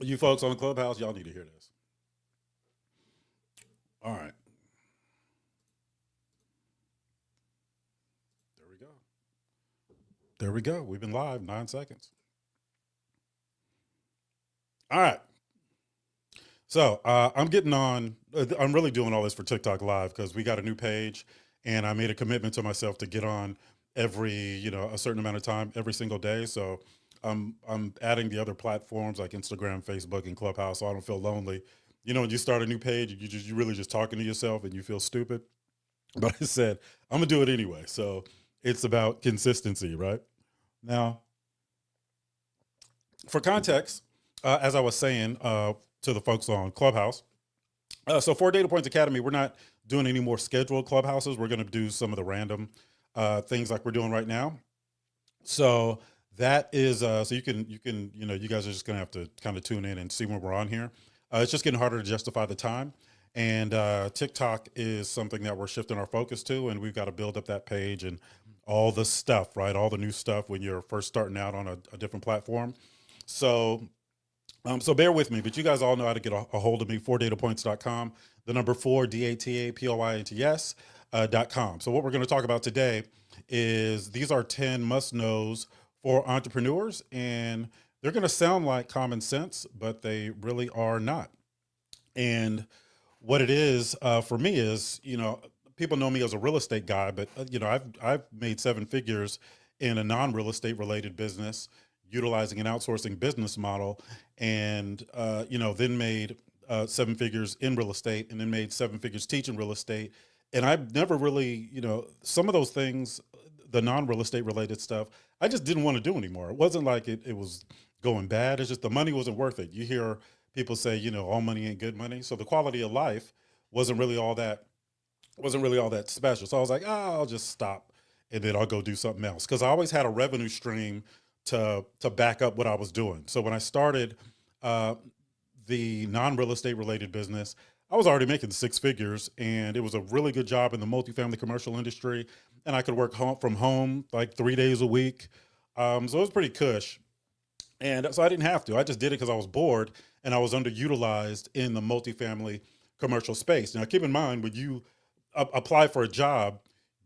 You folks on the Clubhouse, y'all need to hear this. All right, there we go. There we go. We've been live 9 seconds. All right. So I'm getting on. I'm really doing all this for TikTok Live because we got a new page, and I made a commitment to myself to get on every, a certain amount of time every single day. So I'm adding the other platforms like Instagram, Facebook, and Clubhouse, so I don't feel lonely. When you start a new page, you really just talking to yourself and you feel stupid. But I said I'm gonna do it anyway. So it's about consistency, right? Now, for context, as I was saying to the folks on Clubhouse, so for Data Points Academy, we're not doing any more scheduled clubhouses. We're going to do some of the random things like we're doing right now. So that is so you guys are just going to have to kind of tune in and see when we're on here. It's just getting harder to justify the time. And TikTok is something that we're shifting our focus to, and we've got to build up that page and all the stuff, right? All the new stuff when you're first starting out on a different platform. So so bear with me, but you guys all know how to get a hold of me, 4datapoints.com, the number 4, DATAPOINTS, .com. So what we're going to talk about today is these are 10 must knows for entrepreneurs, and they're going to sound like common sense, but they really are not. And what it is for me is, people know me as a real estate guy, but I've made 7 figures in a non-real estate related business, utilizing an outsourcing business model, and then made 7 figures in real estate, and then made 7 figures teaching real estate. And I've never really, some of those things, the non-real estate related stuff, I just didn't want to do anymore. It wasn't like it was going bad. It's just the money wasn't worth it. You hear people say, all money ain't good money. So the quality of life wasn't really all that special. So I was like, I'll just stop and then I'll go do something else. Cause I always had a revenue stream to back up what I was doing. So when I started the non-real estate related business, I was already making 6 figures, and it was a really good job in the multifamily commercial industry. And I could work from home like 3 days a week. So it was pretty cush. And so I didn't have to. I just did it because I was bored and I was underutilized in the multifamily commercial space. Now, keep in mind, when you apply for a job,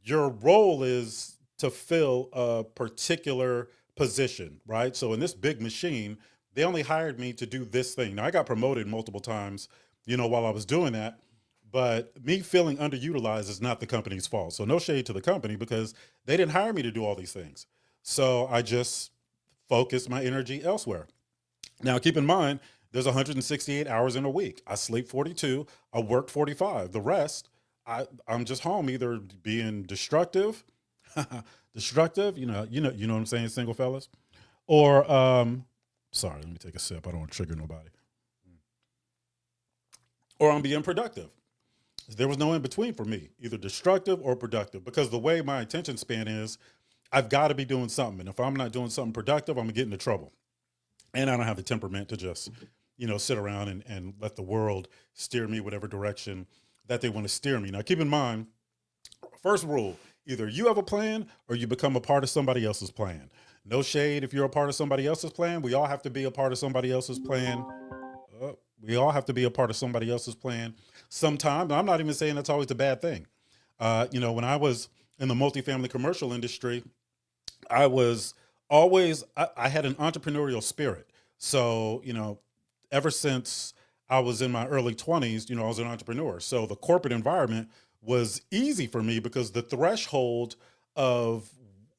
your role is to fill a particular position, right? So in this big machine, they only hired me to do this thing. Now, I got promoted multiple times, while I was doing that. But me feeling underutilized is not the company's fault. So no shade to the company because they didn't hire me to do all these things. So I just focus my energy elsewhere. Now, keep in mind, there's 168 hours in a week. I sleep 42, I work 45. The rest, I'm just home either being destructive, what I'm saying, single fellas, or sorry, let me take a sip. I don't want to trigger nobody. Or I'm being productive. There was no in between for me, either destructive or productive, because the way my attention span is, I've got to be doing something. And if I'm not doing something productive, I'm gonna get into trouble. And I don't have the temperament to just, sit around and let the world steer me whatever direction that they want to steer me. Now, keep in mind, first rule, either you have a plan or you become a part of somebody else's plan. No shade if you're a part of somebody else's plan. We all have to be a part of somebody else's plan. We all have to be a part of somebody else's plan sometime. I'm not even saying that's always a bad thing. When I was in the multifamily commercial industry, I was I had an entrepreneurial spirit. So, ever since I was in my early 20s, I was an entrepreneur. So the corporate environment was easy for me because the threshold of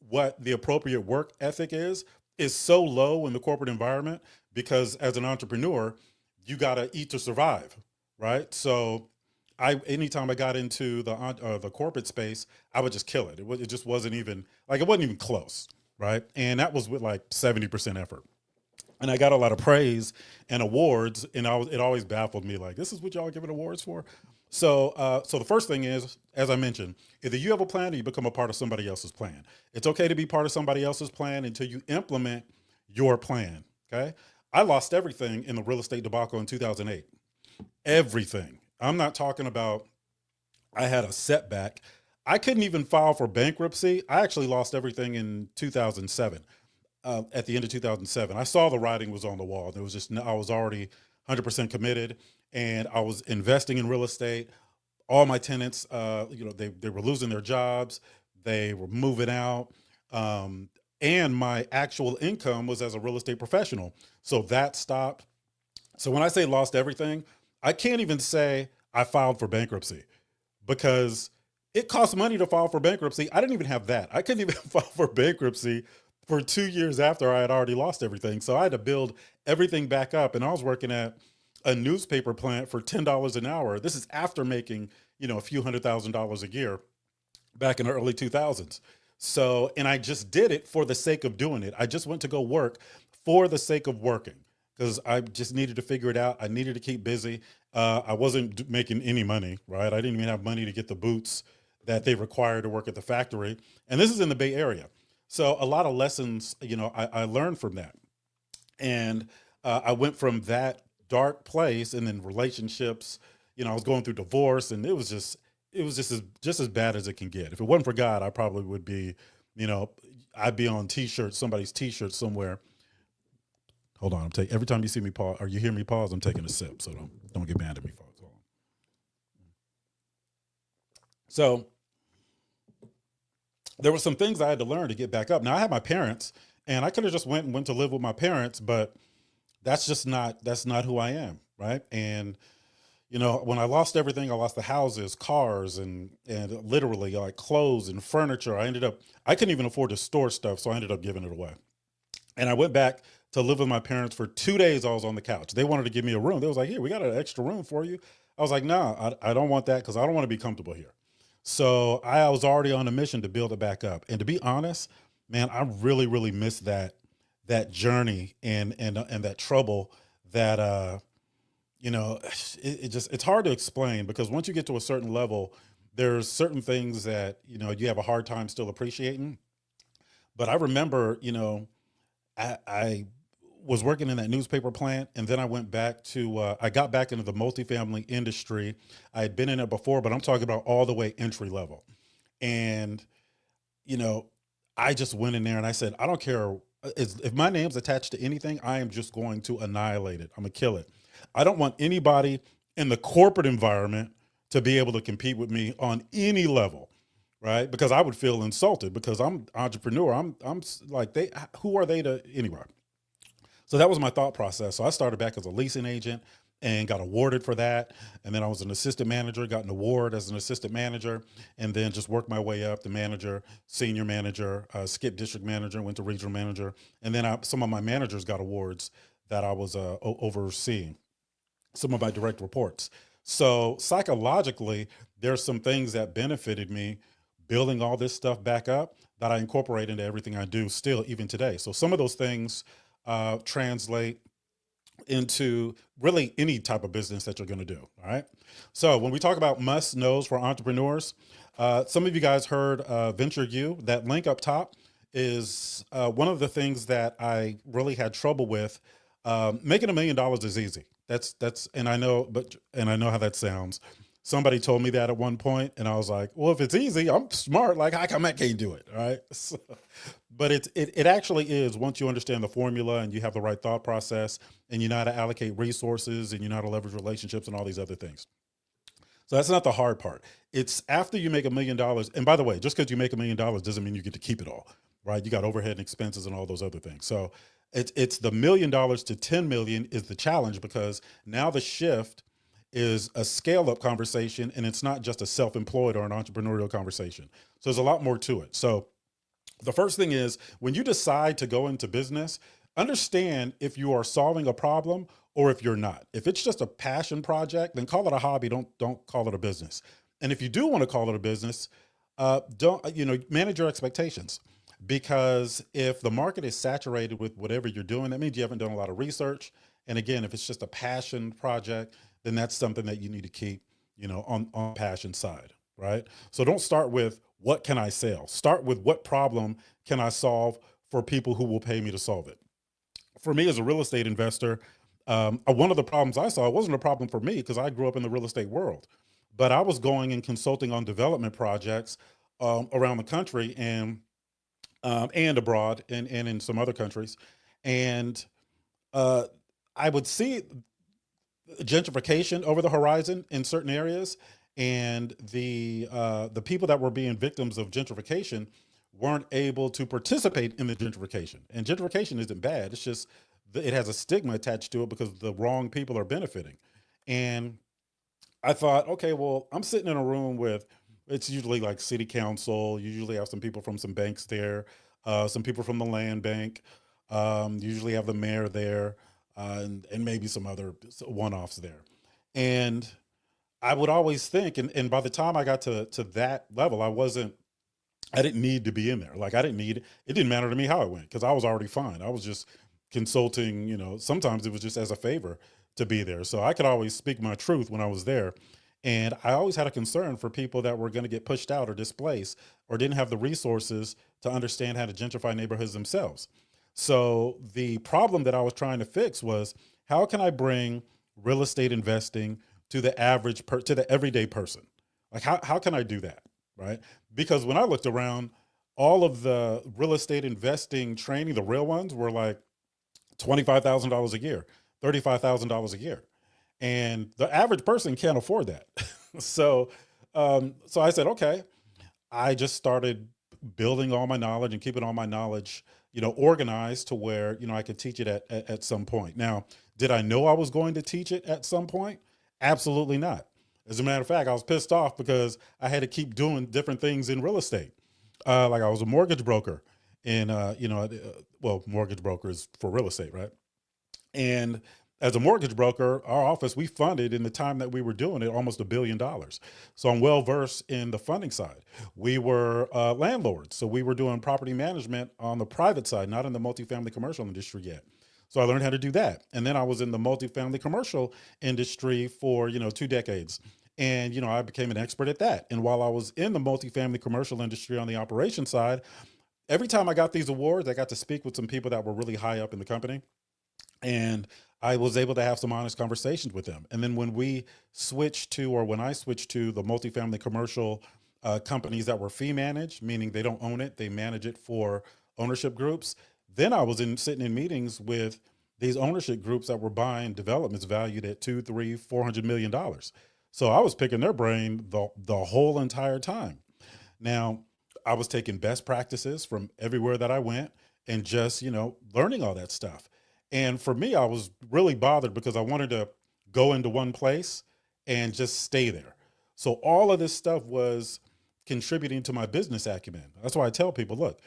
what the appropriate work ethic is so low in the corporate environment because as an entrepreneur, you got to eat to survive, right? So anytime I got into the corporate space, I would just kill it. It just wasn't even like, it wasn't even close, right? And that was with like 70% effort. And I got a lot of praise and awards, and it always baffled me, like, this is what y'all giving awards for. So the first thing is, as I mentioned, either you have a plan or you become a part of somebody else's plan. It's okay to be part of somebody else's plan until you implement your plan. Okay. I lost everything in the real estate debacle in 2008. Everything. I'm not talking about I had a setback. I couldn't even file for bankruptcy. I actually lost everything in 2007. at the end of 2007. I saw the writing was on the wall. There was just, I was already 100% committed, and I was investing in real estate. All my tenants, they were losing their jobs. They were moving out. Um, and my actual income was as a real estate professional. So that stopped. So when I say lost everything, I can't even say I filed for bankruptcy, because it costs money to file for bankruptcy. I didn't even have that. I couldn't even file for bankruptcy for 2 years after I had already lost everything. So I had to build everything back up. And I was working at a newspaper plant for $10 an hour. This is after making, a few $100,000 a year back in the early 2000s. So, and I just did it for the sake of doing it. I just went to go work for the sake of working, because I just needed to figure it out. I needed to keep busy. I wasn't making any money, right? I didn't even have money to get the boots that they require to work at the factory. And this is in the Bay Area. So a lot of lessons, I learned from that. And I went from that dark place, and then relationships, I was going through divorce, and it was just as bad as it can get. If it wasn't for God, I probably would be, you know, I'd be on t-shirt, somebody's t-shirt somewhere. Hold on, I'm taking, every time you see me pause or you hear me pause, I'm taking a sip. So don't get mad at me, folks. Hold on. So there were some things I had to learn to get back up. Now I had my parents, and I could have just went to live with my parents, but that's not who I am, right? And when I lost everything, I lost the houses, cars, and literally like clothes and furniture. I couldn't even afford to store stuff, so I ended up giving it away. And I went back to live with my parents for 2 days. I was on the couch. They wanted to give me a room. They was like, "Here, we got an extra room for you." I was like, "No, I don't want that, because I don't want to be comfortable here." So I was already on a mission to build it back up. And to be honest, man, I really, really miss that journey, and that trouble that you know, it's hard to explain, because once you get to a certain level, there's certain things that you have a hard time still appreciating. But I remember, I was working in that newspaper plant, and then I went back to I got back into the multifamily industry. I had been in it before, but I'm talking about all the way entry level. And you know, I just went in there and I said, I don't care, if my name's attached to anything, I am just going to annihilate it. I'm gonna kill it. I don't want anybody in the corporate environment to be able to compete with me on any level, right? Because I would feel insulted, because I'm entrepreneur. Like, who are they to anyway? So that was my thought process. So I started back as a leasing agent and got awarded for that. And then I was an assistant manager, got an award as an assistant manager, and then just worked my way up to manager, senior manager, skip district manager, went to regional manager. And then some of my managers got awards that I was overseeing, some of my direct reports. So psychologically, there's some things that benefited me building all this stuff back up that I incorporate into everything I do still, even today. So some of those things translate into really any type of business that you're going to do. All right. So when we talk about must knows for entrepreneurs, some of you guys heard Venture U. That link up top is one of the things that I really had trouble with. Making $1 million is easy. And I know how that sounds. Somebody told me that at one point, and I was like, well, if it's easy, I'm smart. Like, how come I can't do it? All right. So, but it actually is, once you understand the formula and you have the right thought process, and you know how to allocate resources, and you know how to leverage relationships and all these other things. So that's not the hard part. It's after you make $1 million. And by the way, just because you make $1 million doesn't mean you get to keep it all, right? You got overhead and expenses and all those other things. So it's the $1 million to 10 million is the challenge, because now the shift is a scale up conversation, and it's not just a self-employed or an entrepreneurial conversation. So there's a lot more to it. So the first thing is, when you decide to go into business, understand if you are solving a problem or if you're not. If it's just a passion project, then call it a hobby. Don't call it a business. And if you do want to call it a business, don't manage your expectations, because if the market is saturated with whatever you're doing, that means you haven't done a lot of research. And again, if it's just a passion project, then that's something that you need to keep, on passion side, right? So don't start with what can I sell? Start with what problem can I solve for people who will pay me to solve it. For me as a real estate investor, one of the problems I saw, it wasn't a problem for me because I grew up in the real estate world, but I was going and consulting on development projects around the country, and and abroad and in some other countries. And uh, I would see gentrification over the horizon in certain areas, and the people that were being victims of gentrification weren't able to participate in the gentrification. And gentrification isn't bad; it's just it has a stigma attached to it because the wrong people are benefiting. And I thought, okay, well, I'm sitting in a room with, it's usually like city council. You usually have some people from some banks there, some people from the land bank. Usually have the mayor there, and maybe some other one-offs there. And I would always think, and by the time I got to that level, I didn't need to be in there. Like I didn't need it. Didn't matter to me how it went because I was already fine. I was just consulting. Sometimes it was just as a favor to be there, so I could always speak my truth when I was there. And I always had a concern for people that were going to get pushed out or displaced or didn't have the resources to understand how to gentrify neighborhoods themselves. So the problem that I was trying to fix was how can I bring real estate investing to the to the everyday person? Like how can I do that? Right? Because when I looked around, all of the real estate investing training, the real ones were like $25,000 a year, $35,000 a year. And the average person can't afford that. So I said, okay, I just started building all my knowledge and keeping all my knowledge, organized to where, I could teach it at some point. Now, did I know I was going to teach it at some point? Absolutely not. As a matter of fact, I was pissed off because I had to keep doing different things in real estate. Like I was a mortgage broker and, well, mortgage brokers for real estate, right? And as a mortgage broker, our office, we funded in the time that we were doing it almost $1 billion. So I'm well versed in the funding side. We were landlords. So we were doing property management on the private side, not in the multifamily commercial industry yet. So I learned how to do that. And then I was in the multifamily commercial industry for, 2 decades. And, I became an expert at that. And while I was in the multifamily commercial industry on the operation side, every time I got these awards, I got to speak with some people that were really high up in the company, and I was able to have some honest conversations with them. And then when I switched to the multifamily commercial companies that were fee managed, meaning they don't own it, they manage it for ownership groups. Then I was sitting in meetings with these ownership groups that were buying developments valued at two, three, $400 million. So I was picking their brain the whole entire time. Now, I was taking best practices from everywhere that I went and just, learning all that stuff. And for me, I was really bothered because I wanted to go into one place and just stay there. So all of this stuff was contributing to my business acumen. That's why I tell people, look,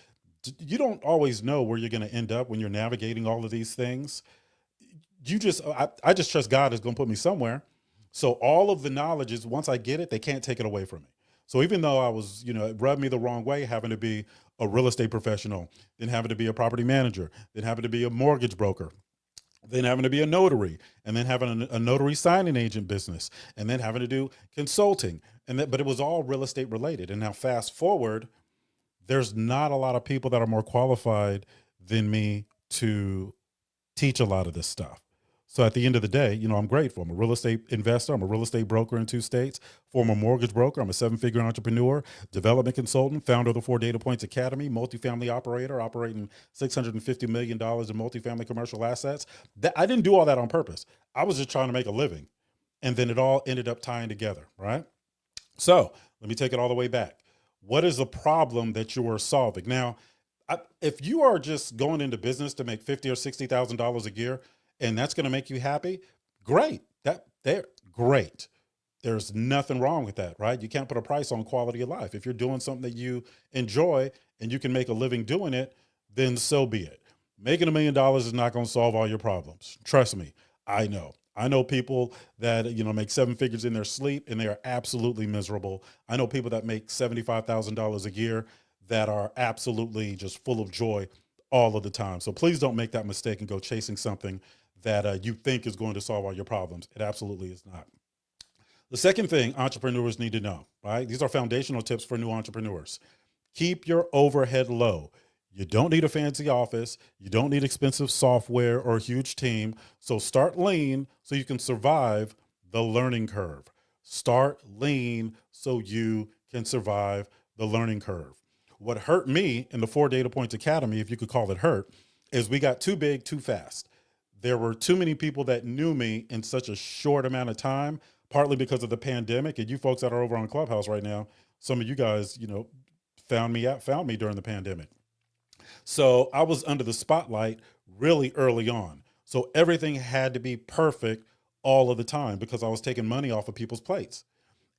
you don't always know where you're going to end up when you're navigating all of these things. I just trust God is going to put me somewhere. So all of the knowledge is, once I get it, they can't take it away from me. So even though I was, it rubbed me the wrong way, having to be a real estate professional, then having to be a property manager, then having to be a mortgage broker, then having to be a notary, and then having a notary signing agent business, and then having to do consulting. But it was all real estate related. And now fast forward, there's not a lot of people that are more qualified than me to teach a lot of this stuff. So at the end of the day, I'm grateful. I'm a real estate investor. I'm a real estate broker in 2 states, former mortgage broker. I'm a 7-figure entrepreneur, development consultant, founder of the 4 Data Points Academy, multifamily operator, operating $650 million in multifamily commercial assets. I didn't do all that on purpose. I was just trying to make a living. And then it all ended up tying together, right? So let me take it all the way back. What is the problem that you are solving? Now, if you are just going into business to make $50,000 or $60,000 a year, and that's going to make you happy, great. They're great. There's nothing wrong with that, right? You can't put a price on quality of life. If you're doing something that you enjoy and you can make a living doing it, then so be it. Making $1 million is not going to solve all your problems. Trust me, I know. I know people that, make 7 figures in their sleep and they are absolutely miserable. I know people that make $75,000 a year that are absolutely just full of joy all of the time. So please don't make that mistake and go chasing something that you think is going to solve all your problems. It absolutely is not. The second thing entrepreneurs need to know, right? These are foundational tips for new entrepreneurs. Keep your overhead low. You don't need a fancy office. You don't need expensive software or a huge team. So start lean so you can survive the learning curve. Start lean so you can survive the learning curve. What hurt me in the 4 Data Points Academy, if you could call it hurt, is we got too big too fast. There were too many people that knew me in such a short amount of time, partly because of the pandemic. And you folks that are over on Clubhouse right now, some of you guys, found me during the pandemic. So I was under the spotlight really early on. So everything had to be perfect all of the time because I was taking money off of people's plates.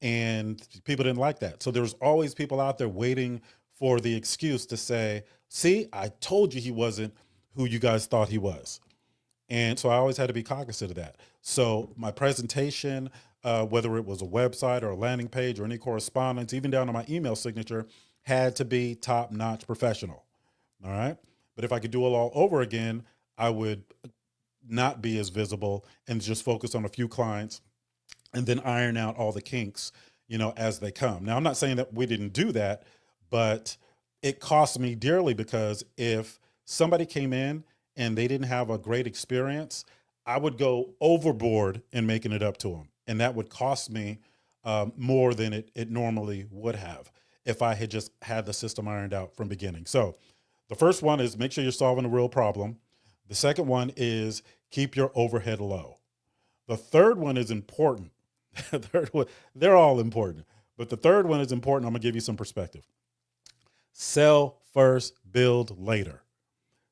And people didn't like that. So there's always people out there waiting for the excuse to say, see, I told you he wasn't who you guys thought he was. And so I always had to be cognizant of that. So my presentation, whether it was a website or a landing page or any correspondence, even down to my email signature, had to be top notch professional. All right. But if I could do it all over again, I would not be as visible and just focus on a few clients and then iron out all the kinks, as they come. Now, I'm not saying that we didn't do that, but it cost me dearly because if somebody came in and they didn't have a great experience, I would go overboard in making it up to them. And that would cost me more than it normally would have if I had just had the system ironed out from beginning. So the first one is make sure you're solving a real problem. The second one is keep your overhead low. The third one is important. The third one, they're all important, but the third one is important. I'm gonna give you some perspective. Sell first, build later.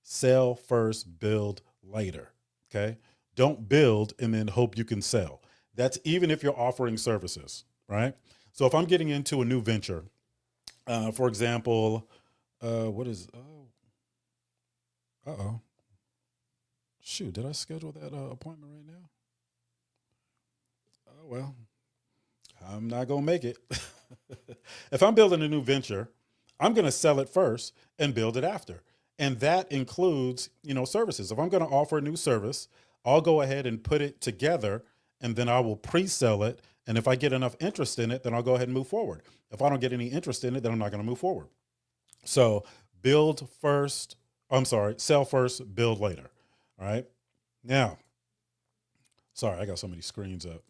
Sell first, build later. Okay. Don't build and then hope you can sell. That's even if you're offering services, right? So if I'm getting into a new venture, for example, shoot, did I schedule that appointment right now? Oh, well, I'm not going to make it. If I'm building a new venture, I'm going to sell it first and build it after. And that includes, services. If I'm going to offer a new service, I'll go ahead and put it together and then I will pre-sell it. And if I get enough interest in it, then I'll go ahead and move forward. If I don't get any interest in it, then I'm not going to move forward. So sell first, build later. All right. Now, sorry, I got so many screens up.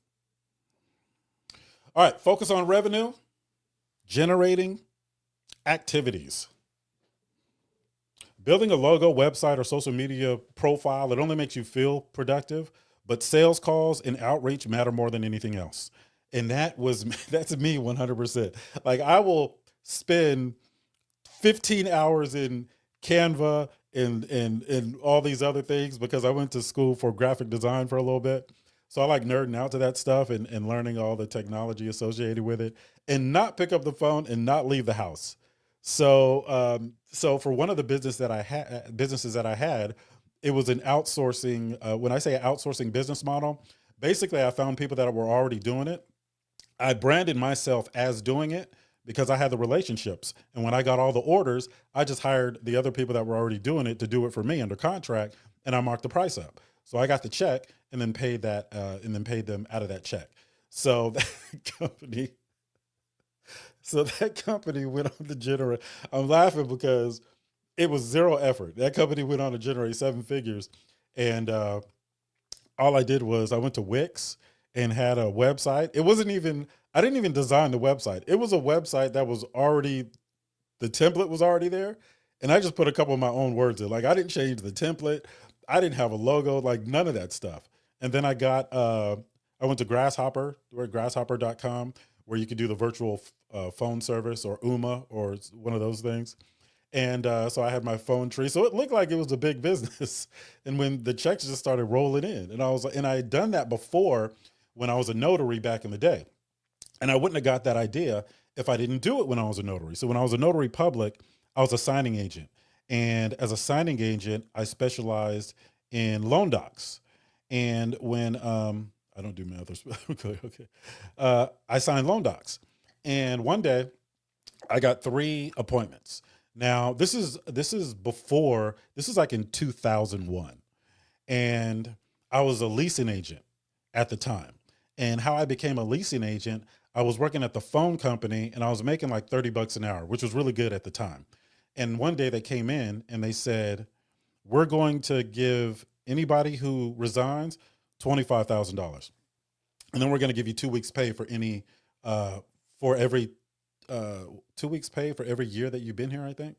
All right. Focus on revenue, generating activities. Building a logo, website, or social media profile, it only makes you feel productive, but sales calls and outreach matter more than anything else. And that's me 100%. Like I will spend 15 hours in Canva and all these other things because I went to school for graphic design for a little bit. So I like nerding out to that stuff and learning all the technology associated with it and not pick up the phone and not leave the house. So for one of the businesses that I had, it was an outsourcing. When I say outsourcing business model, basically I found people that were already doing it. I branded myself as doing it because I had the relationships. And when I got all the orders, I just hired the other people that were already doing it to do it for me under contract. And I marked the price up. So I got the check and then paid them out of that check. So that company, went on to generate. I'm laughing because it was zero effort. That company went on to generate 7 figures. And all I did was I went to Wix and had a website. I didn't even design the website. It was a website that was already, the template was already there. And I just put a couple of my own words in. Like I didn't change the template. I didn't have a logo, like none of that stuff. And then I went to Grasshopper, we're at grasshopper.com, where you can do the virtual phone service or UMA or one of those things. And so I had my phone tree. So it looked like it was a big business. And when the checks just started rolling in, and I had done that before when I was a notary back in the day. And I wouldn't have got that idea if I didn't do it when I was a notary. So when I was a notary public, I was a signing agent. And as a signing agent, I specialized in loan docs. And when I don't do math, okay. I signed loan docs. And one day I got 3 appointments. Now this is like in 2001. And I was a leasing agent at the time. And how I became a leasing agent, I was working at the phone company and I was making like $30 an hour, which was really good at the time. And one day they came in and they said, we're going to give anybody who resigns $25,000. And then we're going to give you 2 weeks pay for every uh, 2 weeks pay for every year that you've been here, I think,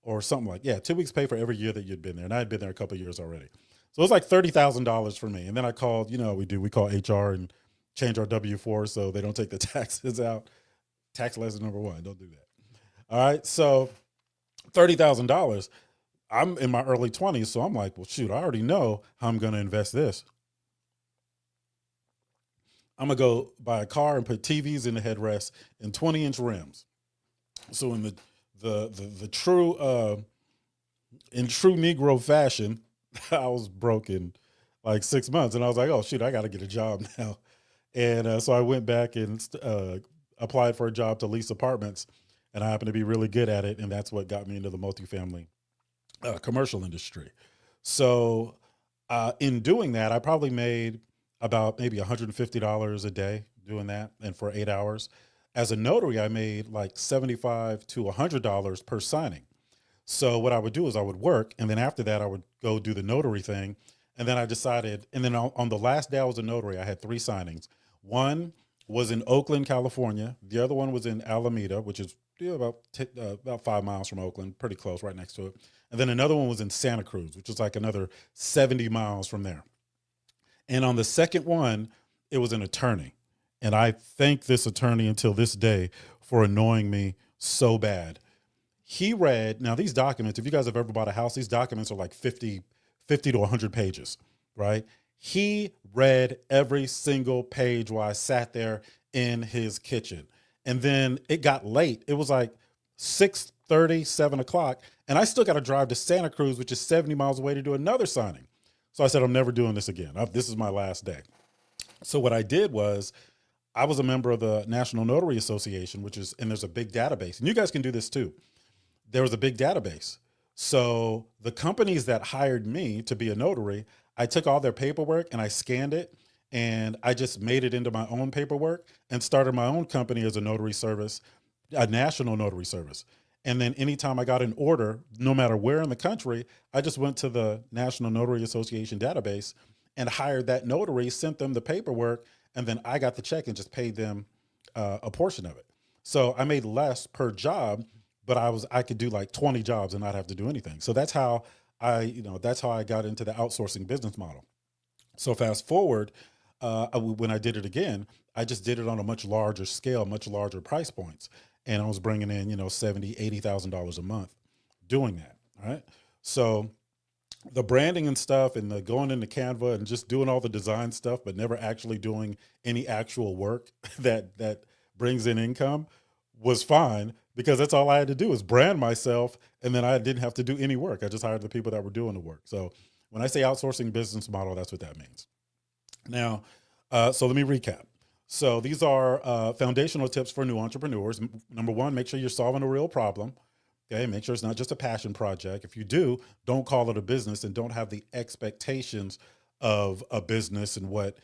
or something like, yeah, 2 weeks pay for every year that you'd been there. And I had been there a couple of years already. So it was like $30,000 for me. And then I called, we call HR and change our W-4 so they don't take the taxes out. Tax lesson number one, don't do that. All right. So $30,000, I'm in my early 20s. So I'm like, well, shoot, I already know how I'm going to invest this. I'm going to go buy a car and put TVs in the headrest and 20-inch rims. So in the true in true Negro fashion, I was broke in like 6 months, and I was like, oh shoot, I got to get a job now. And so I went back and applied for a job to lease apartments, and I happened to be really good at it, and that's what got me into the multifamily commercial industry. So in doing that, I probably made about maybe $150 a day doing that, and for 8 hours. As a notary, I made like $75 to $100 per signing. So what I would do is I would work, and then after that, I would go do the notary thing. And then I decided, and then on the last day I was a notary, I had 3 signings. One was in Oakland, California. The other one was in Alameda, which is about 5 miles from Oakland, pretty close, right next to it. And then another one was in Santa Cruz, which is like another 70 miles from there. And on the second one, it was an attorney. And I thank this attorney until this day for annoying me so bad. He read, now these documents, if you guys have ever bought a house, these documents are like 50 to 100 pages, right? He read every single page while I sat there in his kitchen. And then it got late. It was like 6:30, 7 o'clock. And I still got to drive to Santa Cruz, which is 70 miles away, to do another signing. So I said, I'm never doing this again. This is my last day. So what I did was I was a member of the National Notary Association, and there's a big database, and you guys can do this too. There was a big database. So the companies that hired me to be a notary, I took all their paperwork and I scanned it, and I just made it into my own paperwork and started my own company as a notary service, a national notary service. And then anytime I got an order, no matter where in the country, I just went to the National Notary Association database and hired that notary, sent them the paperwork, and then I got the check and just paid them a portion of it. So I made less per job, but I could do like 20 jobs and not have to do anything. So that's how that's how I got into the outsourcing business model. So fast forward, when I did it again, I just did it on a much larger scale, much larger price points. And I was bringing in, $70,000, $80,000 a month doing that. All right. So the branding and stuff, and the going into Canva and just doing all the design stuff, but never actually doing any actual work that brings in income was fine, because that's all I had to do is brand myself. And then I didn't have to do any work. I just hired the people that were doing the work. So when I say outsourcing business model, that's what that means. Now, so let me recap. So these are foundational tips for new entrepreneurs. Number one, make sure you're solving a real problem. Okay, make sure it's not just a passion project. If you do, don't call it a business, and don't have the expectations of a business and what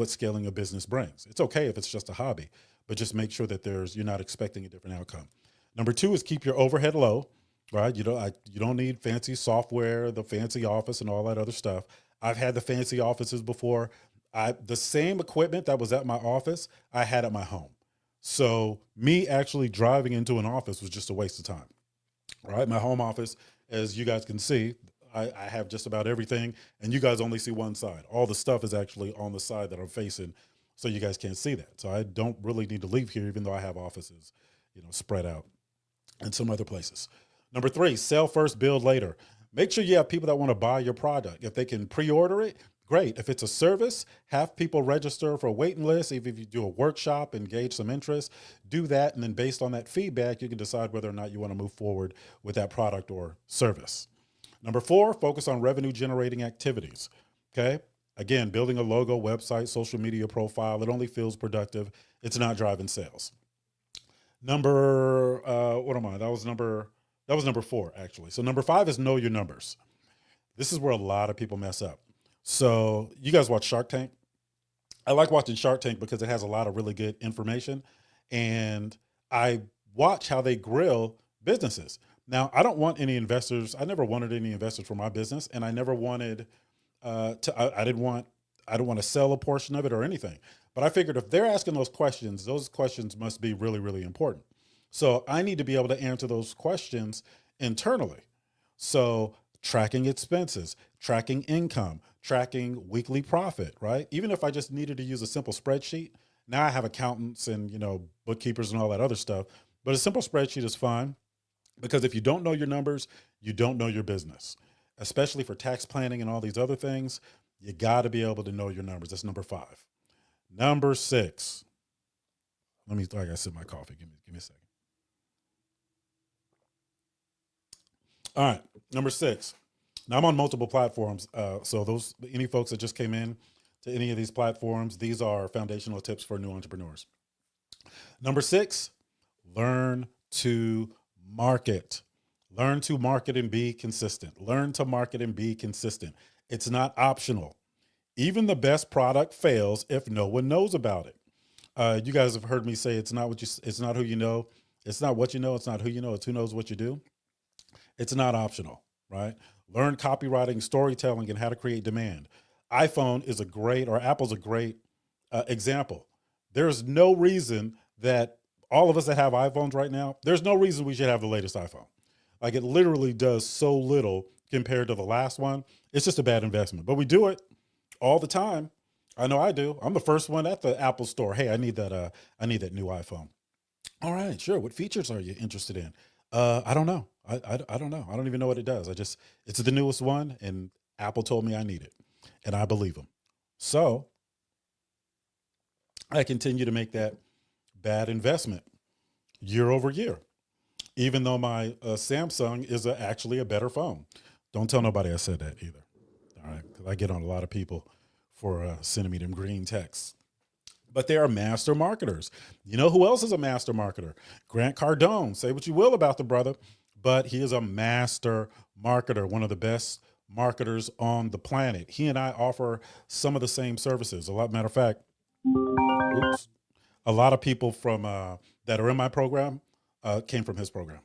scaling a business brings. It's okay if it's just a hobby, but just make sure that you're not expecting a different outcome. Number two is keep your overhead low, right? You don't need fancy software, the fancy office, and all that other stuff. I've had the fancy offices before. The same equipment that was at my office, I had at my home. So me actually driving into an office was just a waste of time. All right. My home office, as you guys can see, I have just about everything, and you guys only see one side. All the stuff is actually on the side that I'm facing, so you guys can't see that. So I don't really need to leave here, even though I have offices, spread out in some other places. Number three, sell first, build later. Make sure you have people that want to buy your product. If they can pre-order it, great. If it's a service, have people register for a waiting list. If you do a workshop, engage some interest, do that. And then based on that feedback, you can decide whether or not you want to move forward with that product or service. Number four, focus on revenue generating activities. Okay. Again, building a logo, website, social media profile, it only feels productive. It's not driving sales. What am I? That was number four, actually. So number five is know your numbers. This is where a lot of people mess up. So you guys watch Shark Tank? I like watching Shark Tank because it has a lot of really good information, and I watch how they grill businesses. Now, I don't want any investors. I never wanted any investors for my business, and I never wanted I didn't want I don't want to sell a portion of it or anything. But I figured if they're asking those questions must be really, really important. So I need to be able to answer those questions internally. So tracking expenses, tracking income, tracking weekly profit, right? Even if I just needed to use a simple spreadsheet, now I have accountants and, bookkeepers and all that other stuff. But a simple spreadsheet is fine because if you don't know your numbers, you don't know your business, especially for tax planning and all these other things. You got to be able to know your numbers. That's number 5. Number 6. I gotta sip my coffee. Give me a second. All right. Number 6. Now I'm on multiple platforms. So any folks that just came in to any of these platforms, these are foundational tips for new entrepreneurs. Number 6, learn to market. Learn to market and be consistent. Learn to market and be consistent. It's not optional. Even the best product fails if no one knows about it. You guys have heard me say it's not who you know. It's not what you know. It's not who you know. It's who knows what you do. It's not optional, right? Learn copywriting, storytelling, and how to create demand. Apple's a great example. There's no reason that all of us that have iPhones right now, there's no reason we should have the latest iPhone. Like, it literally does so little compared to the last one. It's just a bad investment, but we do it all the time. I know I do. I'm the first one at the Apple store. Hey, I need that new iPhone. All right, sure. What features are you interested in? I don't know. I don't know. I don't even know what it does. It's the newest one, and Apple told me I need it, and I believe them. So I continue to make that bad investment year over year, even though my Samsung is actually a better phone. Don't tell nobody I said that either. All right, because I get on a lot of people for sending me them green texts. But they are master marketers. You know who else is a master marketer? Grant Cardone. Say what you will about the brother, but he is a master marketer, one of the best marketers on the planet. He and I offer some of the same services. Matter of fact, a lot of people from that are in my program came from his program.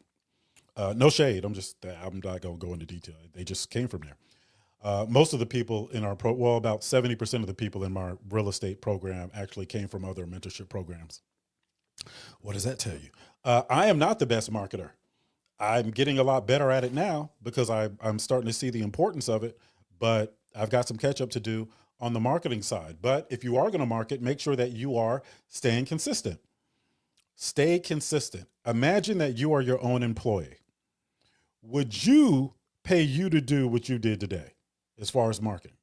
No shade. I'm not going to go into detail. They just came from there. Most of the people in about 70% of the people in my real estate program actually came from other mentorship programs. What does that tell you? I am not the best marketer. I'm getting a lot better at it now because I'm starting to see the importance of it, but I've got some catch up to do on the marketing side. But if you are going to market, make sure that you are staying consistent. Stay consistent. Imagine that you are your own employee. Would you pay you to do what you did today as far as marketing?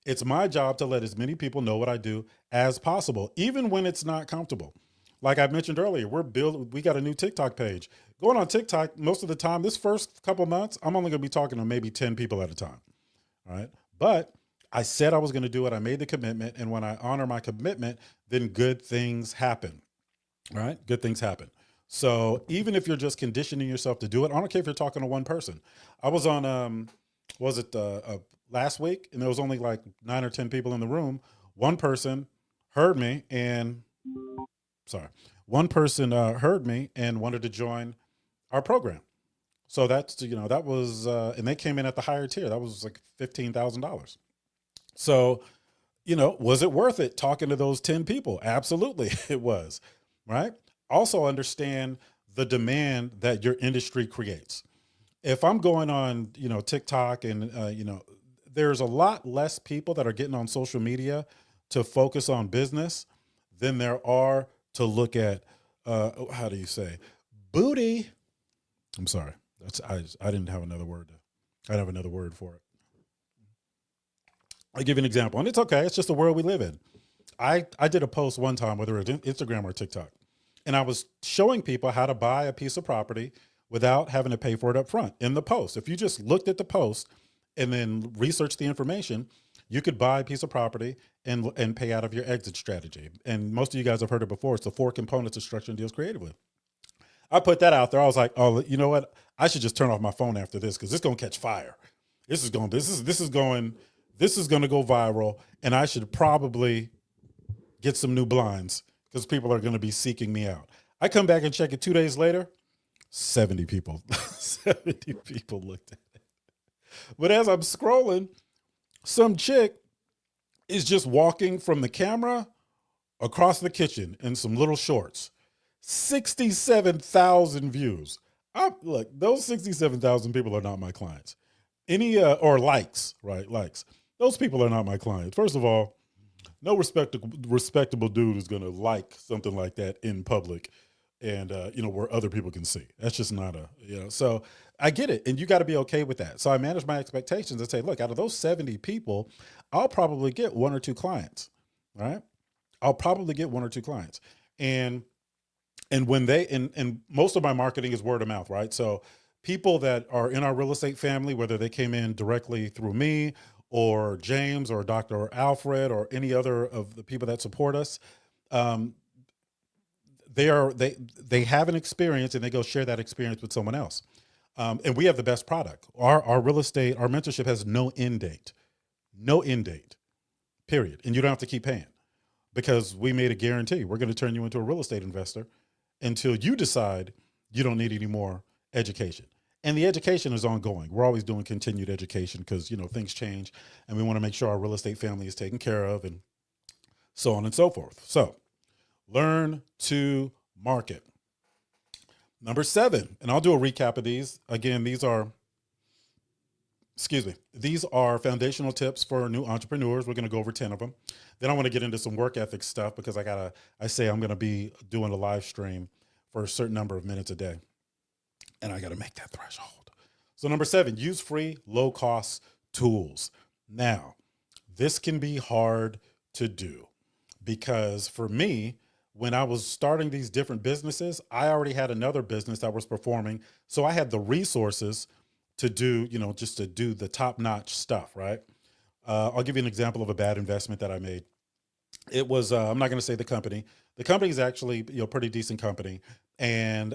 It's my job to let as many people know what I do as possible, even when it's not comfortable. Like I mentioned earlier, we got a new TikTok page. Going on TikTok, most of the time, this first couple months, I'm only going to be talking to maybe 10 people at a time. All right. But I said I was going to do it. I made the commitment. And when I honor my commitment, then good things happen. All right. Good things happen. So even if you're just conditioning yourself to do it, I don't care if you're talking to one person. I was on, last week, and there was only like 9 or 10 people in the room. One person heard me and wanted to join our program. So that was, and they came in at the higher tier. That was like $15,000. So, was it worth it talking to those 10 people? Absolutely, it was. Right. Also understand the demand that your industry creates. If I'm going on, TikTok and, there's a lot less people that are getting on social media to focus on business than there are to look at, how do you say, booty? I'm sorry. I didn't have another word. I don't have another word for it. I'll give you an example, and it's okay. It's just the world we live in. I did a post one time, whether it's Instagram or TikTok, and I was showing people how to buy a piece of property without having to pay for it up front. In the post, if you just looked at the post and then researched the information, you could buy a piece of property and pay out of your exit strategy. And most of you guys have heard it before. It's the 4 components of structuring deals creatively. I put that out there. I was like, oh, you know what? I should just turn off my phone after this because it's going to catch fire. This is going to go viral, and I should probably get some new blinds because people are going to be seeking me out. I come back and check it 2 days later. 70 people, 70 people looked at it. But as I'm scrolling, some chick is just walking from the camera across the kitchen in some little shorts. 67,000 views. Look, those 67,000 people are not my clients. Or likes, right? Likes. Those people are not my clients. First of all, no respectable dude is going to like something like that in public and, where other people can see. That's just not so I get it. And you got to be okay with that. So I manage my expectations and say, look, out of those 70 people, I'll probably get one or two clients, right? I'll probably get one or two clients. And when and most of my marketing is word of mouth, right? So people that are in our real estate family, whether they came in directly through me or James or Dr. Alfred or any other of the people that support us, um, they have an experience and they go share that experience with someone else. And we have the best product. Our real estate, our mentorship has no end date, period. And you don't have to keep paying because we made a guarantee. We're going to turn you into a real estate investor until you decide you don't need any more education. And the education is ongoing. We're always doing continued education because, things change and we want to make sure our real estate family is taken care of and so on and so forth. So learn to market. Number 7, and I'll do a recap of these. Again, these are foundational tips for new entrepreneurs. We're going to go over 10 of them. Then I want to get into some work ethic stuff because I'm going to be doing a live stream for a certain number of minutes a day. And I got to make that threshold. So number 7, use free, low cost tools. Now, this can be hard to do because for me, when I was starting these different businesses, I already had another business that was performing. So I had the resources to do, just to do the top notch stuff, right? I'll give you an example of a bad investment that I made. It was, I'm not going to say the company. The company is actually, pretty decent company. And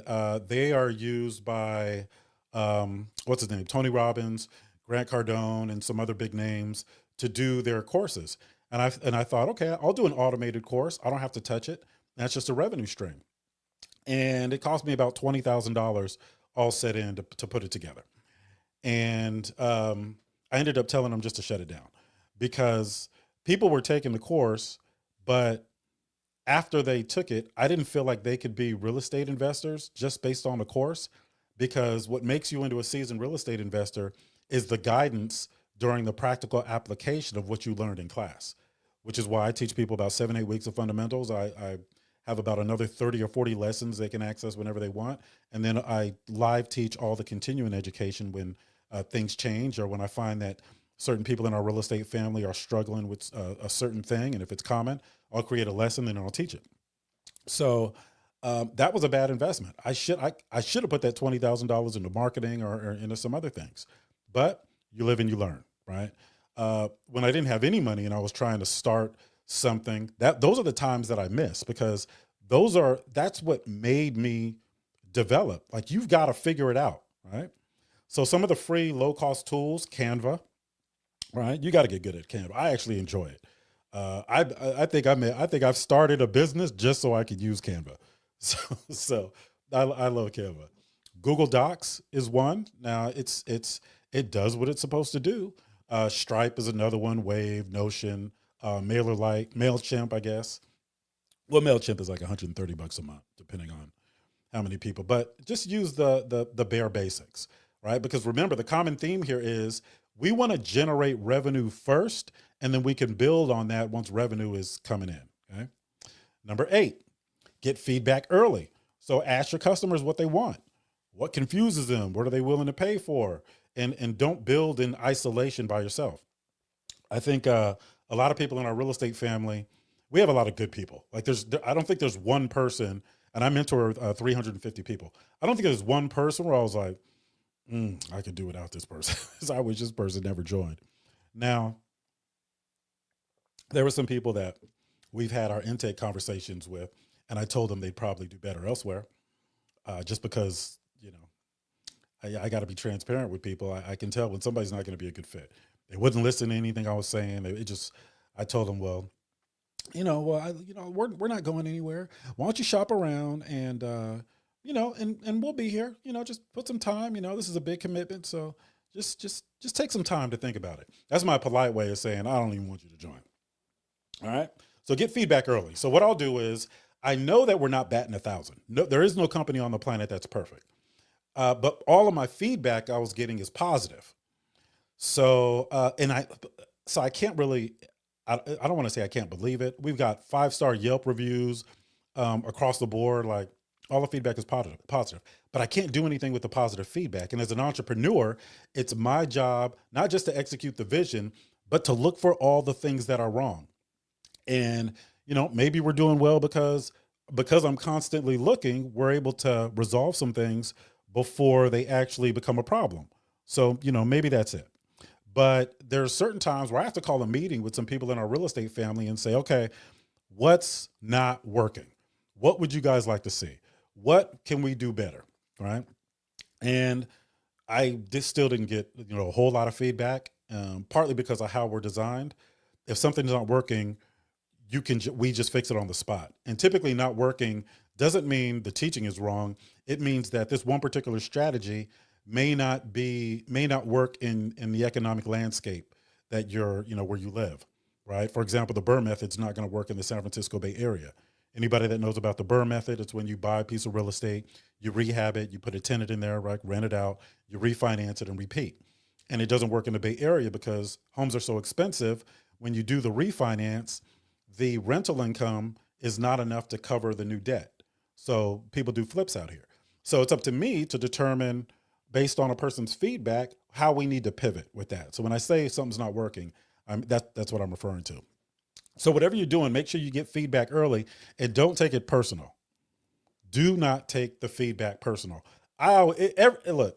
they are used by, what's his name? Tony Robbins, Grant Cardone, and some other big names to do their courses. And I thought, okay, I'll do an automated course. I don't have to touch it. That's just a revenue stream. And it cost me about $20,000 all set in to put it together. And I ended up telling them just to shut it down because people were taking the course, but after they took it, I didn't feel like they could be real estate investors just based on the course, because what makes you into a seasoned real estate investor is the guidance during the practical application of what you learned in class, which is why I teach people about 7-8 weeks of fundamentals. I have about another 30 or 40 lessons they can access whenever they want. And then I live teach all the continuing education when things change, or when I find that certain people in our real estate family are struggling with a certain thing. And if it's common, I'll create a lesson and I'll teach it. So that was a bad investment. I should have put that $20,000 into marketing or into some other things, but you live and you learn, right? When I didn't have any money and I was trying to start something, those are the times that I miss, because that's what made me develop. Like, you've got to figure it out, right? So some of the free low cost tools, Canva, right? You got to get good at Canva. I actually enjoy it. I think I've started a business just so I could use Canva. So I love Canva. Google Docs is one. Now it does what it's supposed to do. Stripe is another one. Wave, Notion, MailerLite, MailChimp, I guess. Well, MailChimp is like $130 a month, depending on how many people, but just use the bare basics, right? Because remember, the common theme here is we want to generate revenue first, and then we can build on that once revenue is coming in. Okay. Number 8, get feedback early. So ask your customers what they want, what confuses them, what are they willing to pay for, and don't build in isolation by yourself. I think a lot of people in our real estate family, we have a lot of good people. Like I don't think there's one person, and I mentor 350 people. I don't think there's one person where I was like, I could do without this person. So I wish this person never joined. Now, there were some people that we've had our intake conversations with, and I told them they'd probably do better elsewhere, just because, I got to be transparent with people. I can tell when somebody's not going to be a good fit. They wouldn't listen to anything I was saying. I told them, well, we're not going anywhere. Why don't you shop around and, and we'll be here, just put some time, this is a big commitment. So just take some time to think about it. That's my polite way of saying, I don't even want you to join. All right. So get feedback early. So what I'll do is I know that we're not batting 1,000. No, there is no company on the planet that's perfect. But all of my feedback I was getting is positive. So so I can't really, I don't want to say I can't believe it. We've got 5-star Yelp reviews across the board. Like all the feedback is positive, but I can't do anything with the positive feedback. And as an entrepreneur, it's my job not just to execute the vision, but to look for all the things that are wrong. And maybe we're doing well because I'm constantly looking, we're able to resolve some things before they actually become a problem. So maybe that's it. But there's certain times where I have to call a meeting with some people in our real estate family and say, okay, what's not working? What would you guys like to see? What can we do better? Right. And I just still didn't get a whole lot of feedback, partly because of how we're designed. If something's not working, we just fix it on the spot. And typically not working doesn't mean the teaching is wrong. It means that this one particular strategy may not work in the economic landscape that where you live, right? For example, the Burr method's not going to work in the San Francisco Bay Area. Anybody that knows about the Burr method, it's when you buy a piece of real estate, you rehab it, you put a tenant in there, right? Rent it out, you refinance it and repeat. And it doesn't work in the Bay Area because homes are so expensive. When you do the refinance, the rental income is not enough to cover the new debt. So people do flips out here. So it's up to me to determine, based on a person's feedback, how we need to pivot with that. So when I say something's not working, that's what I'm referring to. So whatever you're doing, make sure you get feedback early and don't take it personal. Do not take the feedback personal. Look,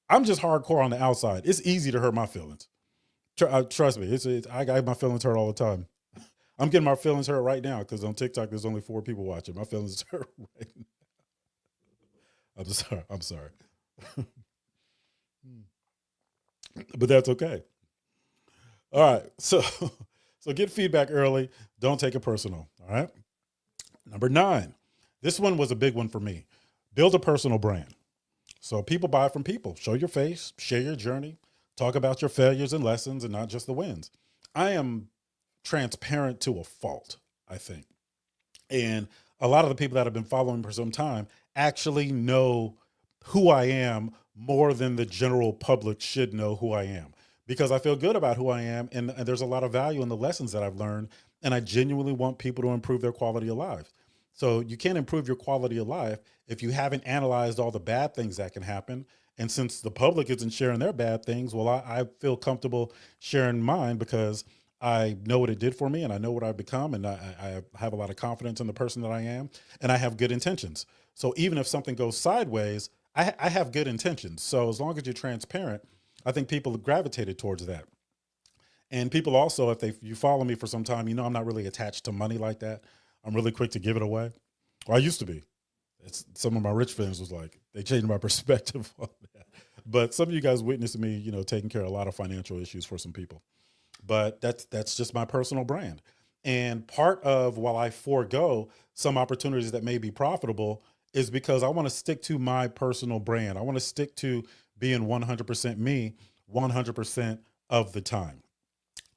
I'm just hardcore on the outside. It's easy to hurt my feelings. Trust me, I got my feelings hurt all the time. I'm getting my feelings hurt right now because on TikTok there's only 4 people watching. My feelings hurt right now. I'm sorry. But that's okay. All right. So get feedback early. Don't take it personal. All right. Number 9. This one was a big one for me. Build a personal brand. So people buy from people. Show your face, share your journey, talk about your failures and lessons and not just the wins. I am transparent to a fault, I think. And a lot of the people that have been following me for some time actually know who I am more than the general public should know who I am, because I feel good about who I am. And there's a lot of value in the lessons that I've learned. And I genuinely want people to improve their quality of life. So you can't improve your quality of life if you haven't analyzed all the bad things that can happen. And since the public isn't sharing their bad things, well, I feel comfortable sharing mine because I know what it did for me and I know what I've become. And I have a lot of confidence in the person that I am, and I have good intentions. So even if something goes sideways, I have good intentions. So as long as you're transparent, I think people have gravitated towards that. And people also, if you follow me for some time, I'm not really attached to money like that. I'm really quick to give it away. Or I used to be. Some of my rich friends was like, they changed my perspective on that. But some of you guys witnessed me, taking care of a lot of financial issues for some people. But that's just my personal brand. And part of while I forego some opportunities that may be profitable is because I want to stick to my personal brand. I want to stick to being 100% me 100% of the time.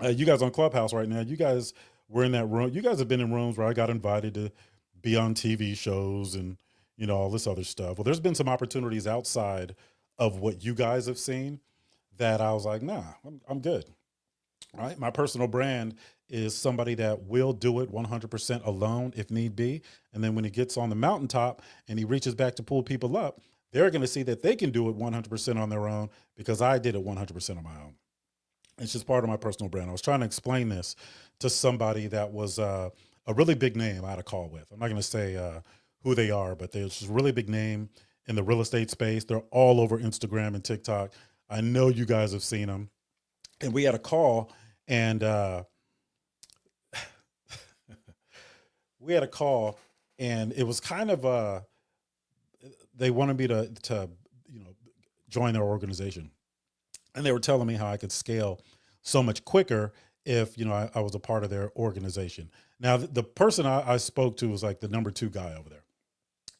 You guys on Clubhouse right now, you guys were in that room. You guys have been in rooms where I got invited to be on TV shows and, all this other stuff. Well, there's been some opportunities outside of what you guys have seen that I was like, nah, I'm good. Right. My personal brand is somebody that will do it 100% alone if need be. And then when he gets on the mountaintop and he reaches back to pull people up, they're going to see that they can do it 100% on their own because I did it 100% on my own. It's just part of my personal brand. I was trying to explain this to somebody that was a really big name I had a call with. I'm not going to say who they are, but they're just a really big name in the real estate space. They're all over Instagram and TikTok. I know you guys have seen them. And we had a call and we had a call and it was kind of they wanted me to join their organization, and they were telling me how I could scale so much quicker if I was a part of their organization. Now the person I spoke to was like the number 2 guy over there,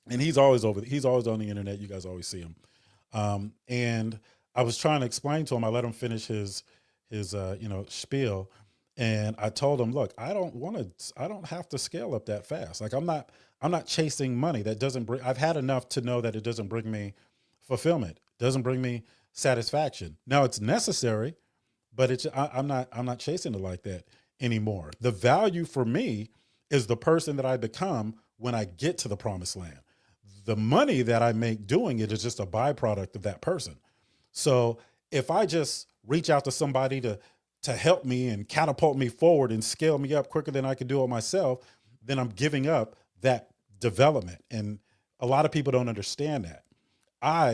and he's always on the internet. You guys always see him. And I was trying to explain to him. I let him finish his spiel, And I told him, look, I don't have to scale up that fast. Like I'm not chasing money that doesn't bring, I've had enough to know that it doesn't bring me fulfillment, doesn't bring me satisfaction. Now it's necessary, but I'm not chasing it like that anymore. The value for me is the person that I become when I get to the promised land. The money that I make doing it is just a byproduct of that person. So if I just reach out to somebody to help me and catapult me forward and scale me up quicker than I could do it myself, then I'm giving up that development. And a lot of people don't understand that.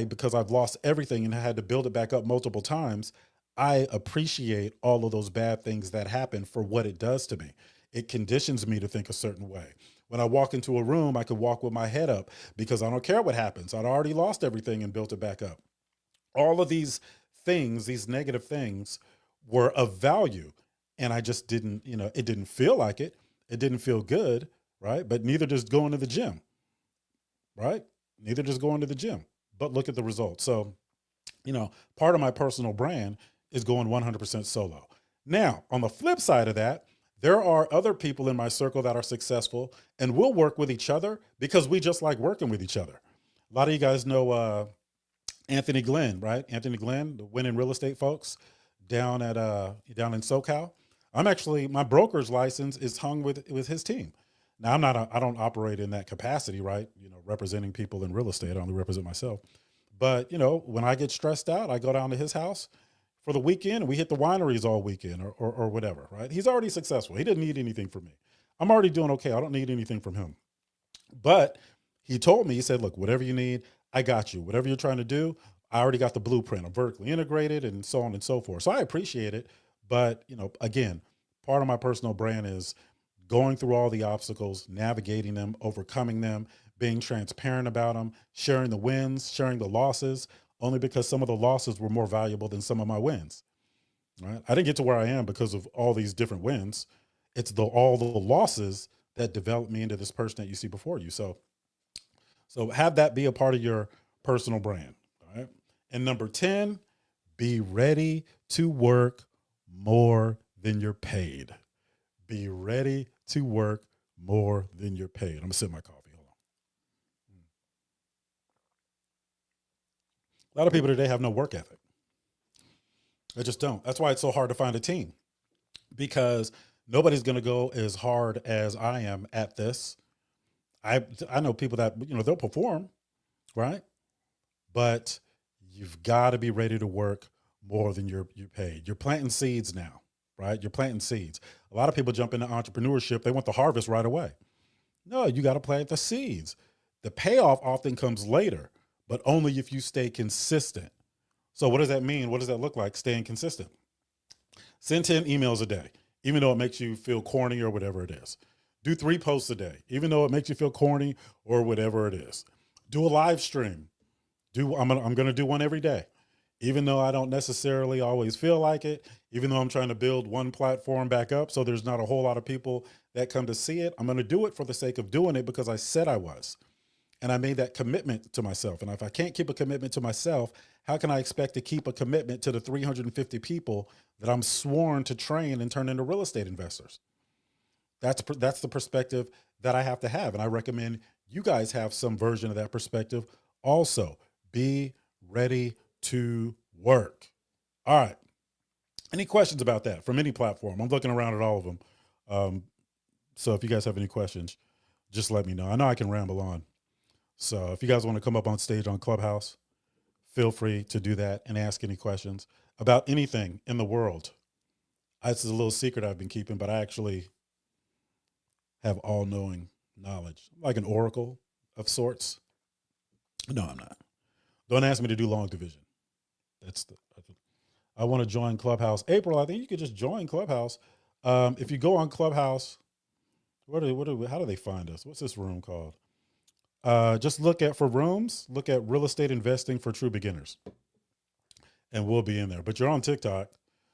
Because I've lost everything and had to build it back up multiple times, I appreciate all of those bad things that happen for what it does to me. It conditions me to think a certain way. When I walk into a room, I could walk with my head up because I don't care what happens. I'd already lost everything and built it back up. All of these things, these negative things, were of value. And I just didn't, it didn't feel like it. It didn't feel good, right? But neither does going to the gym, right? Neither does going to the gym. But look at the results. So, part of my personal brand is going 100% solo. Now, on the flip side of that, there are other people in my circle that are successful and we'll work with each other because we just like working with each other. A lot of you guys know Anthony Glenn, right? Anthony Glenn, the winning real estate folks down in SoCal. My broker's license is hung with his team. Now I don't operate in that capacity, right? Representing people in real estate. I only represent myself. But when I get stressed out, I go down to his house for the weekend and we hit the wineries all weekend or whatever, right? He's already successful. He didn't need anything from me. I'm already doing okay. I don't need anything from him. But he told me, he said, look, whatever you need, I got you. Whatever you're trying to do, I already got the blueprint. I'm vertically integrated and so on and so forth. So I appreciate it. But, again, part of my personal brand is going through all the obstacles, navigating them, overcoming them, being transparent about them, sharing the wins, sharing the losses, only because some of the losses were more valuable than some of my wins. Right? I didn't get to where I am because of all these different wins. It's all the losses that developed me into this person that you see before you. So have that be a part of your personal brand. All right. And number 10, be ready to work more than you're paid. Be ready to work more than you're paid. I'm gonna sip my coffee. Hold on. A lot of people today have no work ethic. They just don't. That's why it's so hard to find a team because nobody's going to go as hard as I am at this. I know people that they'll perform, right? But you've got to be ready to work more than you're paid. You're planting seeds now, right? You're planting seeds. A lot of people jump into entrepreneurship. They want the harvest right away. No, you got to plant the seeds. The payoff often comes later, but only if you stay consistent. So what does that mean? What does that look like? Staying consistent. Send 10 emails a day, even though it makes you feel corny or whatever it is. Do 3 posts a day, even though it makes you feel corny or whatever it is. Do a live stream. I'm gonna do one every day, even though I don't necessarily always feel like it. Even though I'm trying to build one platform back up, so there's not a whole lot of people that come to see it. I'm gonna do it for the sake of doing it because I said I was, and I made that commitment to myself. And if I can't keep a commitment to myself, how can I expect to keep a commitment to the 350 people that I'm sworn to train and turn into real estate investors? That's the perspective that I have to have. And I recommend you guys have some version of that perspective. Also, be ready to work. All right. Any questions about that from any platform? I'm looking around at all of them. So if you guys have any questions, just let me know. I know I can ramble on. So if you guys want to come up on stage on Clubhouse, feel free to do that and ask any questions about anything in the world. This is a little secret I've been keeping, but I actually have all-knowing knowledge, like an oracle of sorts. No, I'm not. Don't ask me to do long division. I want to join Clubhouse. April, I think you could just join Clubhouse. If you go on Clubhouse, how do they find us? What's this room called? Just look at real estate investing for true beginners, and we'll be in there. But you're on TikTok,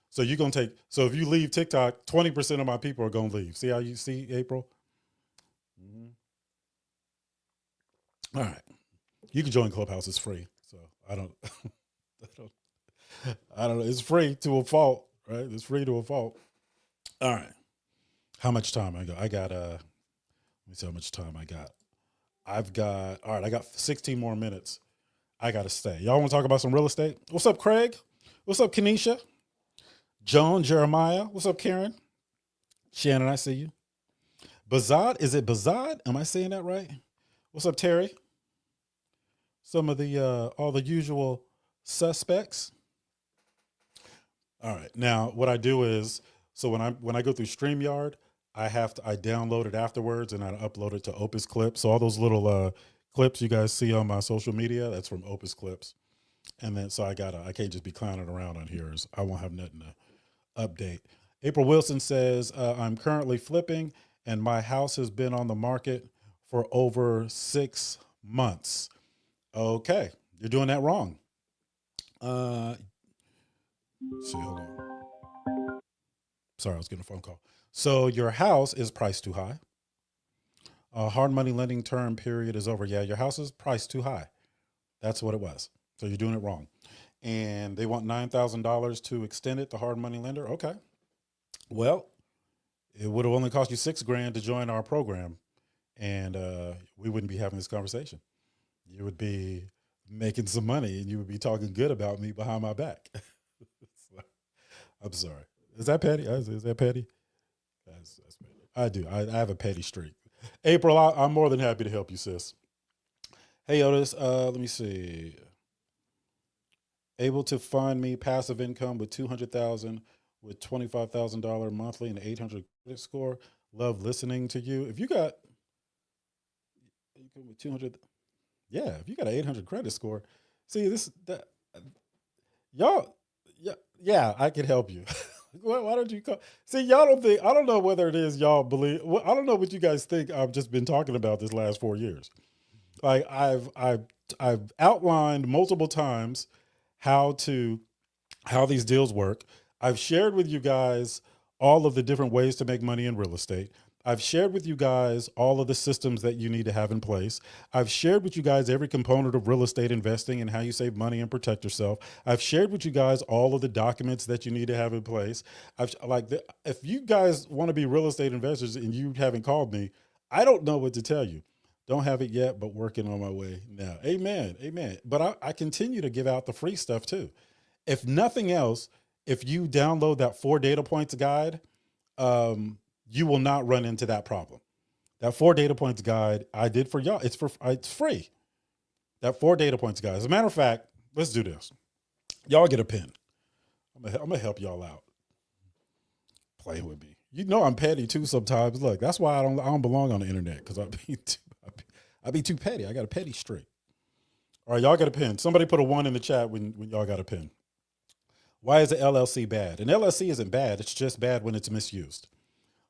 so so if you leave TikTok, 20% of my people are going to leave. See how you see, April? Mm-hmm. All right. You can join Clubhouse. It's free. So I don't know. It's free to a fault, right? It's free to a fault. All right. How much time I got? Let me see how much time I got. All right, I got 16 more minutes. I got to stay. Y'all want to talk about some real estate? What's up, Craig? What's up, Kenesha? Joan, Jeremiah. What's up, Karen? Shannon, I see you. Bazad, is it Bazad? Am I saying that right? What's up, Terry? Some of the all the usual suspects. All right. Now, what I do is, so when I go through StreamYard, I download it afterwards and I upload it to Opus Clips. So all those little clips you guys see on my social media, that's from Opus Clips. And then so I can't just be clowning around on here. I won't have nothing to update. April Wilson says, I'm currently flipping and my house has been on the market for over 6 months. Okay, you're doing that wrong. Let's see, hold on. Sorry, I was getting a phone call. So your house is priced too high. Hard money lending term period is over. Yeah, your house is priced too high. That's what it was. So you're doing it wrong. And they want $9,000 to extend it, the hard money lender. Okay. Well, it would have only cost you $6,000 to join our program. And we wouldn't be having this conversation. You would be making some money and you would be talking good about me behind my back. I'm sorry. Is that petty? Is that petty? That's petty. I do. I have a petty streak. April, I'm more than happy to help you, sis. Hey, Otis. Let me see. Able to fund me passive income with 200,000 with $25,000 monthly and 800 credit score. Love listening to you. If you got income with 200, yeah. If you got an 800 credit score, see this that y'all, yeah, yeah, I can help you. Why don't you call? See, y'all don't think. I don't know whether it is y'all believe. I don't know what you guys think. I've just been talking about this last 4 years. Like I've outlined multiple times how to how these deals work. I've shared with you guys all of the different ways to make money in real estate. I've shared with you guys all of the systems that you need to have in place. I've shared with you guys every component of real estate investing and how you save money and protect yourself. I've shared with you guys all of the documents that you need to have in place. If you guys want to be real estate investors and you haven't called me, I don't know what to tell you. Don't have it yet, but working on my way now. Amen. Amen. But I continue to give out the free stuff too. If nothing else, if you download that 4 data points guide, you will not run into that problem. That 4 data points guide I did for y'all. It's free. That 4 data points guide. As a matter of fact, let's do this. Y'all get a pen. I'm gonna help y'all out. Play with me. You know I'm petty too sometimes. Look, that's why I don't belong on the internet because I be too petty. I got a petty streak. All right, y'all got a pen. Somebody put a 1 in the chat when y'all got a pen. Why is an LLC bad? An LLC isn't bad. It's just bad when it's misused.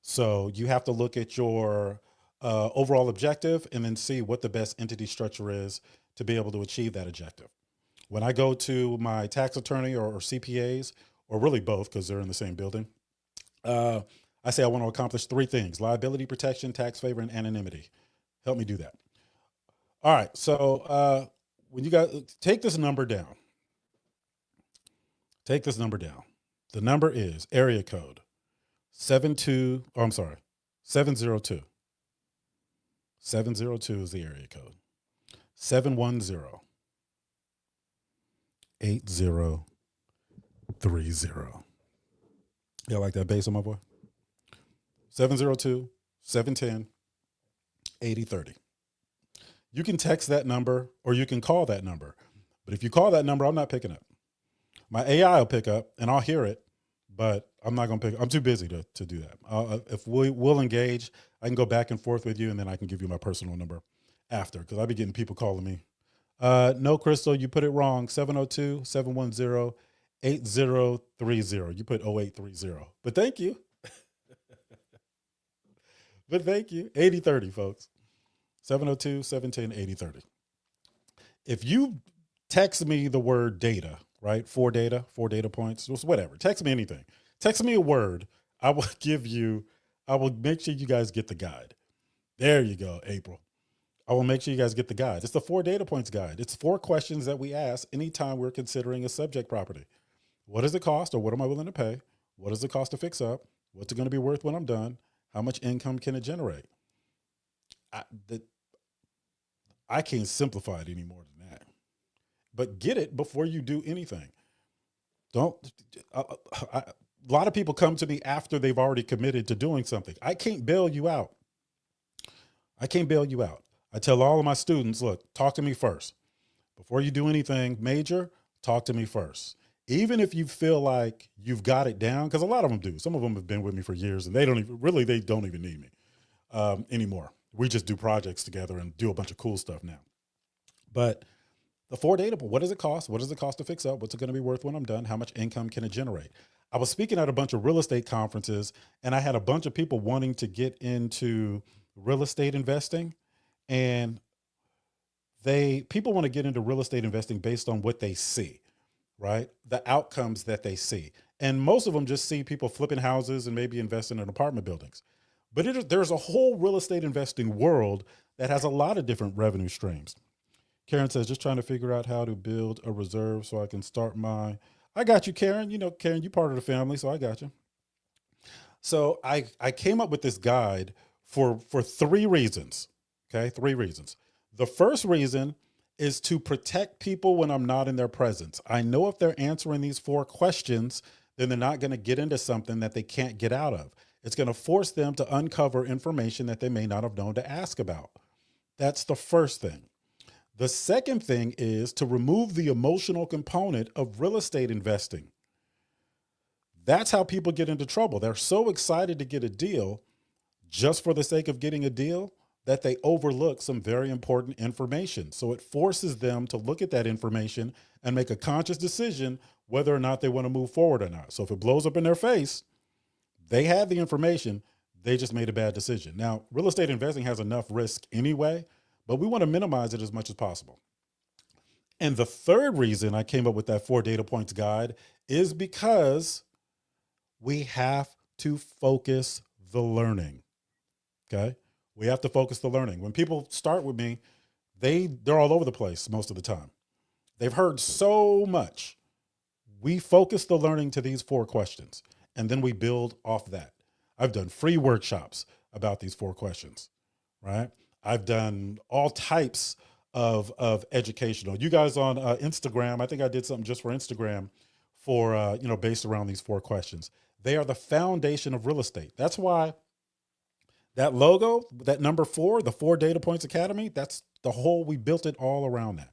So you have to look at your overall objective and then see what the best entity structure is to be able to achieve that objective. When I go to my tax attorney or CPAs, or really both because they're in the same building, I say I want to accomplish 3 things: liability protection, tax favor, and anonymity. Help me do that. All right. So when you guys take this number down, The number is area code 702. 702 is the area code. 710-8030. Y'all like that bass on my boy? 702-710-8030. You can text that number or you can call that number. But if you call that number, I'm not picking up. My AI will pick up and I'll hear it, but I'm not going to pick up. I'm too busy to do that. If we'll engage, I can go back and forth with you and then I can give you my personal number after because I'll be getting people calling me. No, Crystal, you put it wrong. 702-710-8030. You put 0830. But thank you. 8030, folks. 702-710-8030. If you text me the word data, right? 4 data points, just whatever. Text me anything. Text me a word. I will make sure you guys get the guide. There you go, April. I will make sure you guys get the guide. It's the 4 data points guide. It's 4 questions that we ask anytime we're considering a subject property. What does it cost or what am I willing to pay? What does it cost to fix up? What's it going to be worth when I'm done? How much income can it generate? I, the, I can't simplify it any more than that. But get it before you do anything. Don't. I, I, a lot of people come to me after they've already committed to doing something. I can't bail you out. I can't bail you out. I tell all of my students, look, talk to me first. Before you do anything major, talk to me first. Even if you feel like you've got it down, because a lot of them do. Some of them have been with me for years and they don't even need me anymore. We just do projects together and do a bunch of cool stuff now. But the four data, what does it cost? What does it cost to fix up? What's it going to be worth when I'm done? How much income can it generate? I was speaking at a bunch of real estate conferences and I had a bunch of people wanting to get into real estate investing. And people want to get into real estate investing based on what they see, right? The outcomes that they see. And most of them just see people flipping houses and maybe investing in apartment buildings. But there's a whole real estate investing world that has a lot of different revenue streams. Karen says, just trying to figure out how to build a reserve so I can start I got you, Karen. You know, Karen, you part of the family, so I got you. So I came up with this guide for three reasons. Okay, three reasons. The first reason is to protect people when I'm not in their presence. I know if they're answering these four questions, then they're not going to get into something that they can't get out of. It's going to force them to uncover information that they may not have known to ask about. That's the first thing. The second thing is to remove the emotional component of real estate investing. That's how people get into trouble. They're so excited to get a deal just for the sake of getting a deal that they overlook some very important information. So it forces them to look at that information and make a conscious decision whether or not they want to move forward or not. So if it blows up in their face, they had the information, they just made a bad decision. Now, real estate investing has enough risk anyway, but we want to minimize it as much as possible. And the third reason I came up with that four data points guide is because we have to focus the learning. Okay. We have to focus the learning. When people start with me, they're all over the place most of the time. They've heard so much. We focus the learning to these four questions, and then we build off that. I've done free workshops about these four questions, right? I've done all types of educational. You guys on Instagram, I think I did something just for Instagram for, based around these four questions. They are the foundation of real estate. That's why that logo, that number 4, the 4 Data Points Academy, that's we built it all around that.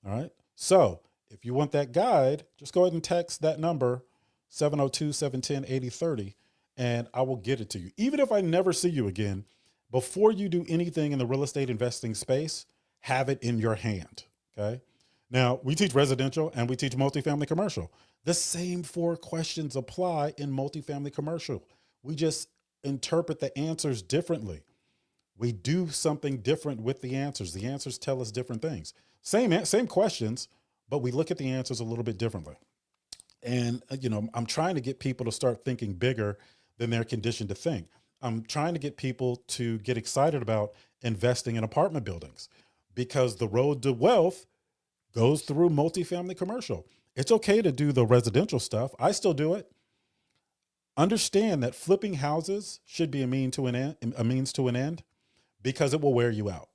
All right. So if you want that guide, just go ahead and text that number 702-710-8030 and I will get it to you. Even if I never see you again, before you do anything in the real estate investing space, have it in your hand. Okay. Now we teach residential and we teach multifamily commercial. The same 4 questions apply in multifamily commercial. We just interpret the answers differently. We do something different with the answers. The answers tell us different things. Same questions, but we look at the answers a little bit differently. And, I'm trying to get people to start thinking bigger than they're conditioned to think. I'm trying to get people to get excited about investing in apartment buildings because the road to wealth goes through multifamily commercial. It's okay to do the residential stuff. I still do it. Understand that flipping houses should be a means to an end because it will wear you out.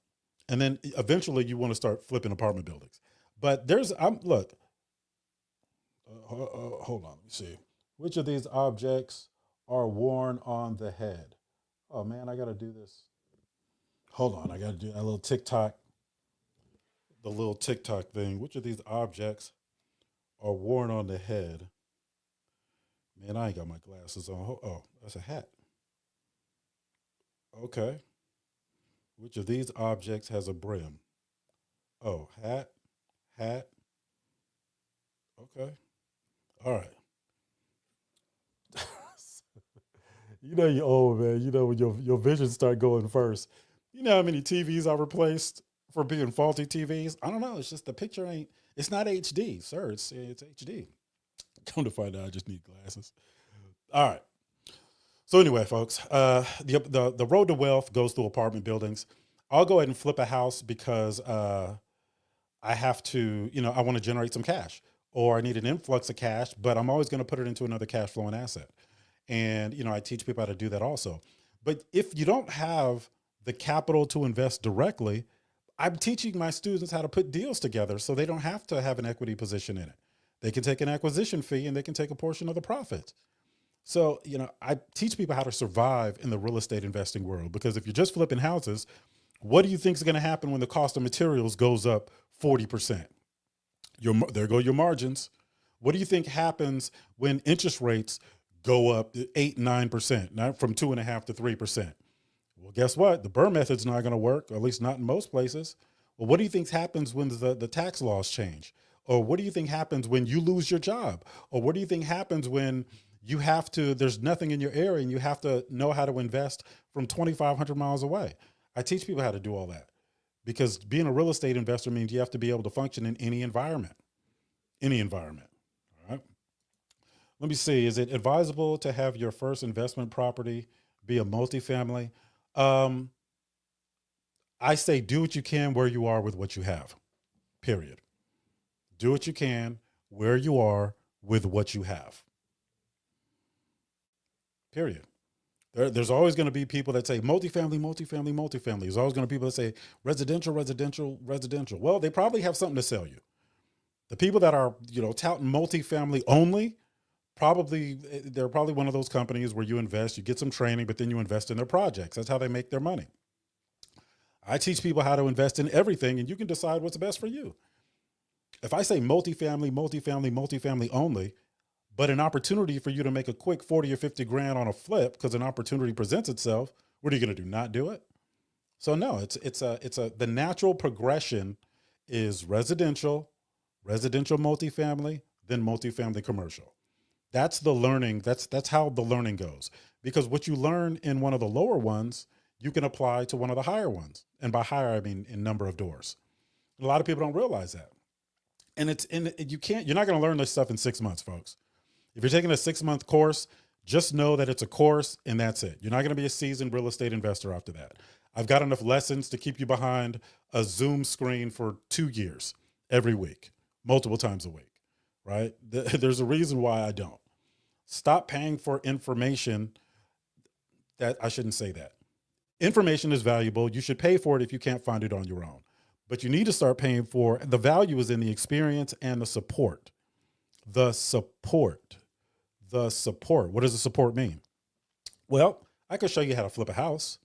And then eventually you want to start flipping apartment buildings. But hold on, let me see. Which of these objects are worn on the head? Oh man, I got to do this. Hold on, I got to do the little TikTok thing. Which of these objects are worn on the head? Man, I ain't got my glasses on. Oh, that's a hat. Okay. Which of these objects has a brim? Oh, hat. Okay. All right. You're old, man. You know when your vision start going first. You know how many TVs I replaced for being faulty TVs? I don't know. It's just the picture ain't. It's not HD, sir. It's HD. Come to find out, I just need glasses. All right. So anyway, folks, the road to wealth goes through apartment buildings. I'll go ahead and flip a house because I have to, I want to generate some cash or I need an influx of cash, but I'm always going to put it into another cash flowing asset. And, I teach people how to do that also. But if you don't have the capital to invest directly, I'm teaching my students how to put deals together so they don't have to have an equity position in it. They can take an acquisition fee and they can take a portion of the profit. So, I teach people how to survive in the real estate investing world, because if you're just flipping houses, what do you think is going to happen when the cost of materials goes up 40%? There go your margins. What do you think happens when interest rates go up 8, 9%, not from 2.5 to 3%? Well, guess what? The Burr method's not going to work, or at least not in most places. Well, what do you think happens when the tax laws change? Or what do you think happens when you lose your job? Or what do you think happens when there's nothing in your area and you have to know how to invest from 2,500 miles away? I teach people how to do all that, because being a real estate investor means you have to be able to function in any environment. Any environment. All right. Let me see. Is it advisable to have your first investment property be a multifamily? Um, I say do what you can where you are with what you have. Period. Do what you can where you are with what you have. Period. There's always going to be people that say multifamily, multifamily, multifamily. There's always going to be people that say residential, residential, residential. Well, they probably have something to sell you. The people that are, touting multifamily only, they're probably one of those companies where you invest, you get some training, but then you invest in their projects. That's how they make their money. I teach people how to invest in everything, and you can decide what's best for you. If I say multifamily, multifamily, multifamily only, but an opportunity for you to make a quick 40 or 50 grand on a flip because an opportunity presents itself, what are you going to do? Not do it? So no, the natural progression is residential multifamily, then multifamily commercial. That's the learning. That's how the learning goes, because what you learn in one of the lower ones, you can apply to one of the higher ones. And by higher, I mean in number of doors. A lot of people don't realize that. And you're not going to learn this stuff in 6 months, folks. If you're taking a 6-month course, just know that it's a course and that's it. You're not going to be a seasoned real estate investor after that. I've got enough lessons to keep you behind a Zoom screen for 2 years every week, multiple times a week, right? There's a reason why I don't. Stop paying for information I shouldn't say that. Information is valuable. You should pay for it if you can't find it on your own. But you need to start paying for the value is in the experience and the support. The support. What does the support mean? Well, I could show you how to flip a house,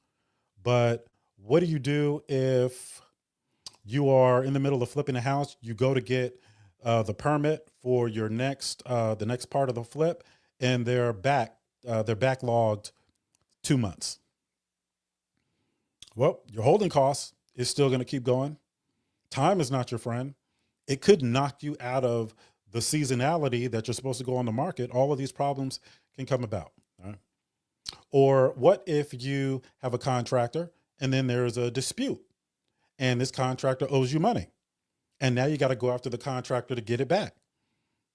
but what do you do if you are in the middle of flipping a house? You go to get the permit for the next part of the flip, and they're backlogged 2 months. Well, your holding cost is still going to keep going. Time is not your friend. It could knock you out of the seasonality that you're supposed to go on the market. All of these problems can come about. Right? Or what if you have a contractor and then there's a dispute and this contractor owes you money, and now you got to go after the contractor to get it back,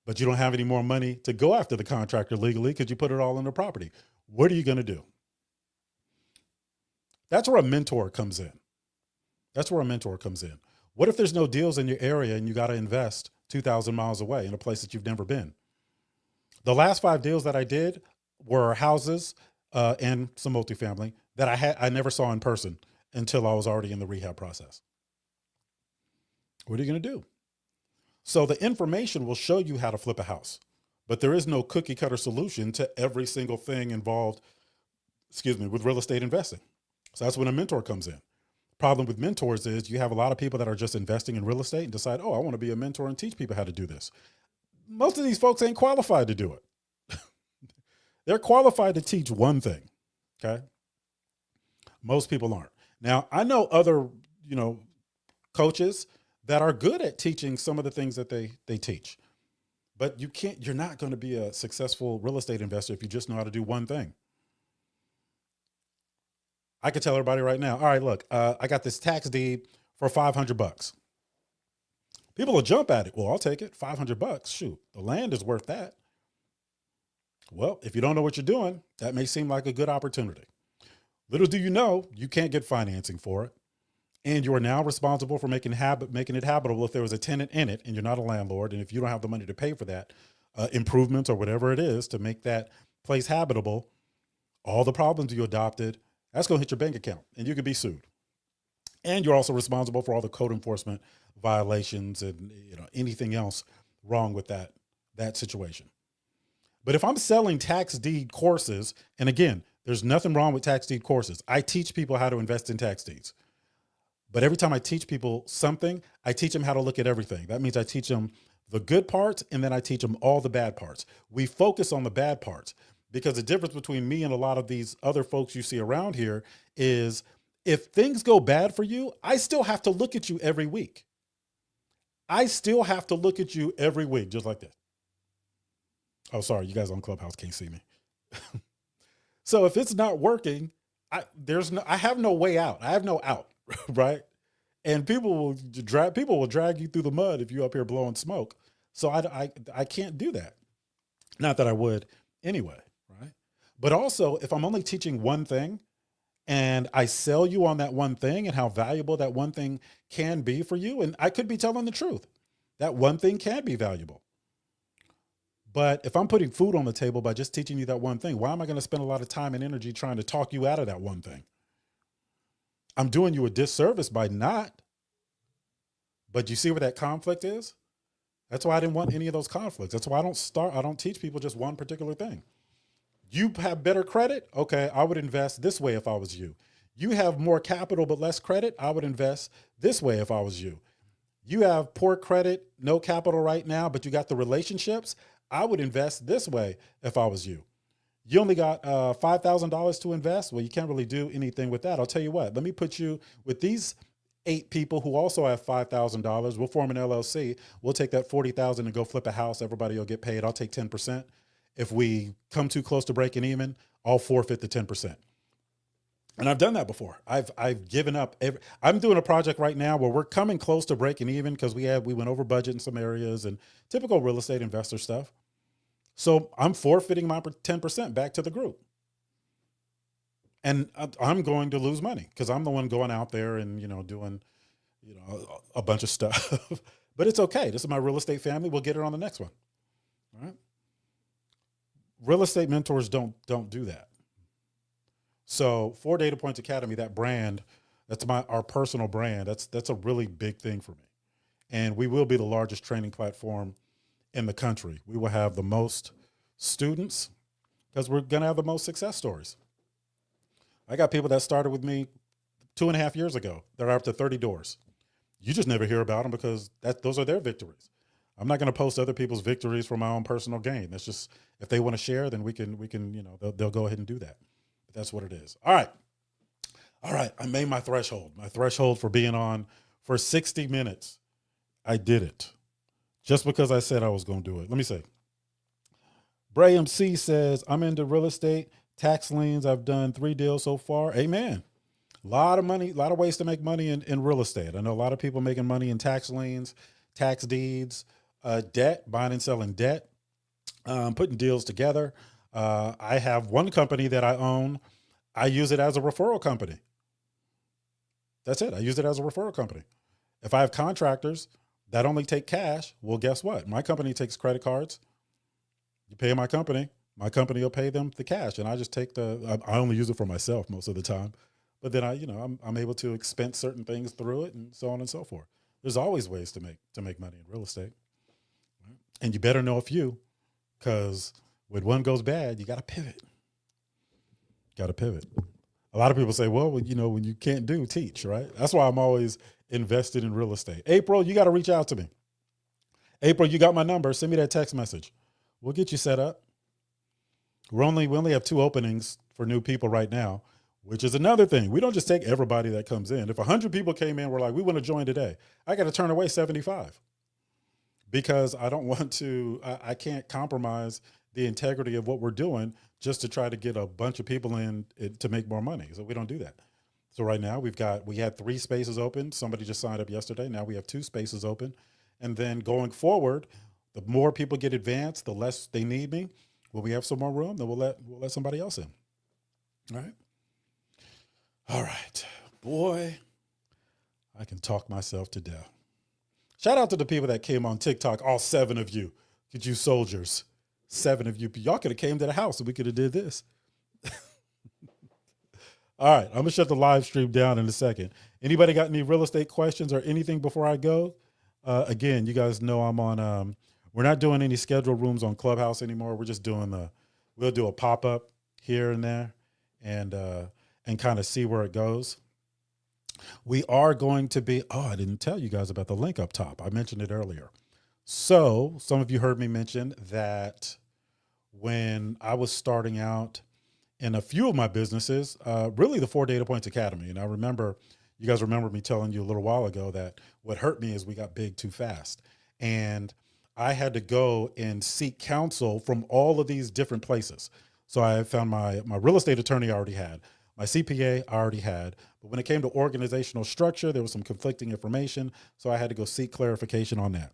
but you don't have any more money to go after the contractor legally because you put it all in the property. What are you going to do? That's where a mentor comes in. What if there's no deals in your area and you got to invest 2,000 miles away in a place that you've never been? The last 5 deals that I did were houses and some multifamily that I never saw in person until I was already in the rehab process. What are you going to do? So the information will show you how to flip a house, but there is no cookie cutter solution to every single thing involved, with real estate investing. So that's when a mentor comes in. Problem with mentors is you have a lot of people that are just investing in real estate and decide, oh, I want to be a mentor and teach people how to do this. Most of these folks ain't qualified to do it. They're qualified to teach one thing. Okay. Most people aren't. Now, I know other, coaches that are good at teaching some of the things that they teach, but you're not going to be a successful real estate investor if you just know how to do one thing. I could tell everybody right now, all right, look, I got this tax deed for $500. People will jump at it. Well, I'll take it. $500. Shoot, the land is worth that. Well, if you don't know what you're doing, that may seem like a good opportunity. Little do you know, you can't get financing for it. And you are now responsible for making it habitable if there was a tenant in it and you're not a landlord. And if you don't have the money to pay for that, improvements or whatever it is to make that place habitable, all the problems you adopted, that's going to hit your bank account and you could be sued. And you're also responsible for all the code enforcement violations and anything else wrong with that situation. But if I'm selling tax deed courses, and again, there's nothing wrong with tax deed courses. I teach people how to invest in tax deeds. But every time I teach people something, I teach them how to look at everything. That means I teach them the good parts and then I teach them all the bad parts. We focus on the bad parts because the difference between me and a lot of these other folks you see around here is if things go bad for you, I still have to look at you every week. I still have to look at you every week, just like this. Oh, sorry, you guys on Clubhouse can't see me. So if it's not working, I have no way out. I have no out, right? And people will drag you through the mud if you're up here blowing smoke. So I can't do that. Not that I would anyway, right? But also, if I'm only teaching one thing and I sell you on that one thing and how valuable that one thing can be for you, and I could be telling the truth, that one thing can be valuable. But if I'm putting food on the table by just teaching you that one thing, why am I going to spend a lot of time and energy trying to talk you out of that one thing? I'm doing you a disservice by not. But you see where that conflict is? That's why I didn't want any of those conflicts. That's why I don't teach people just one particular thing. You have better credit? Okay, I would invest this way if I was you. You have more capital but less credit? I would invest this way if I was you. You have poor credit, no capital right now, but you got the relationships? I would invest this way if I was you. You only got $5,000 to invest? Well, you can't really do anything with that. I'll tell you what, let me put you with these 8 people who also have $5,000. We'll form an LLC. We'll take that $40,000 and go flip a house. Everybody will get paid. I'll take 10%. If we come too close to breaking even, I'll forfeit the 10%. And I've done that before. I've given up. I'm doing a project right now where we're coming close to breaking even because we went over budget in some areas and typical real estate investor stuff. So I'm forfeiting my 10% back to the group. And I'm going to lose money because I'm the one going out there and, doing, a bunch of stuff. But it's okay. This is my real estate family. We'll get it on the next one. All right. Real estate mentors don't do that. So for Data Points Academy, that brand, that's our personal brand. That's a really big thing for me. And we will be the largest training platform in the country. We will have the most students because we're going to have the most success stories. I got people that started with me 2.5 years ago. They're up to 30 doors. You just never hear about them because those are their victories. I'm not going to post other people's victories for my own personal gain. That's just, if they want to share, then we can, they'll go ahead and do that. But that's what it is. All right. I made my threshold for being on for 60 minutes. I did it just because I said I was going to do it. Let me say, Bray MC says, I'm into real estate, tax liens. I've done 3 deals so far. Amen. A lot of money, a lot of ways to make money in real estate. I know a lot of people making money in tax liens, tax deeds, debt, buying and selling debt, putting deals together. I have one company that I own. I use it as a referral company. That's it. I use it as a referral company. If I have contractors that only take cash, well, guess what? My company takes credit cards. You pay my company will pay them the cash. And I just take I only use it for myself most of the time. But then I'm able to expense certain things through it and so on and so forth. There's always ways to make money in real estate. And you better know a few, because when one goes bad, you got to pivot. A lot of people say, well, when you can't teach, right? That's why I'm always invested in real estate. April, you got to reach out to me. April, you got my number. Send me that text message. We'll get you set up. We only have 2 openings for new people right now, which is another thing. We don't just take everybody that comes in. If 100 people came in, we're like, we want to join today, I got to turn away 75 because I don't want to, I can't compromise the integrity of what we're doing just to try to get a bunch of people in to make more money. So we don't do that. So right now we had 3 spaces open. Somebody just signed up yesterday. Now we have 2 spaces open. And then going forward, the more people get advanced, the less they need me. When we have some more room, then we'll let somebody else in. All right. Boy, I can talk myself to death. Shout out to the people that came on TikTok, all 7 of you. Get you soldiers. 7 of you, y'all could have came to the house and we could have did this. All right, I'm gonna shut the live stream down in a second. Anybody got any real estate questions or anything before I go? Again, you guys know I'm on. We're not doing any scheduled rooms on Clubhouse anymore. We're just doing we'll do a pop up here and there, and kind of see where it goes. We are going to be. Oh, I didn't tell you guys about the link up top. I mentioned it earlier. So some of you heard me mention that when I was starting out in a few of my businesses, really the 4 Data Points Academy. And I remember, you guys remember me telling you a little while ago that what hurt me is we got big too fast. And I had to go and seek counsel from all of these different places. So I found my real estate attorney I already had, my CPA I already had, but when it came to organizational structure, there was some conflicting information. So I had to go seek clarification on that.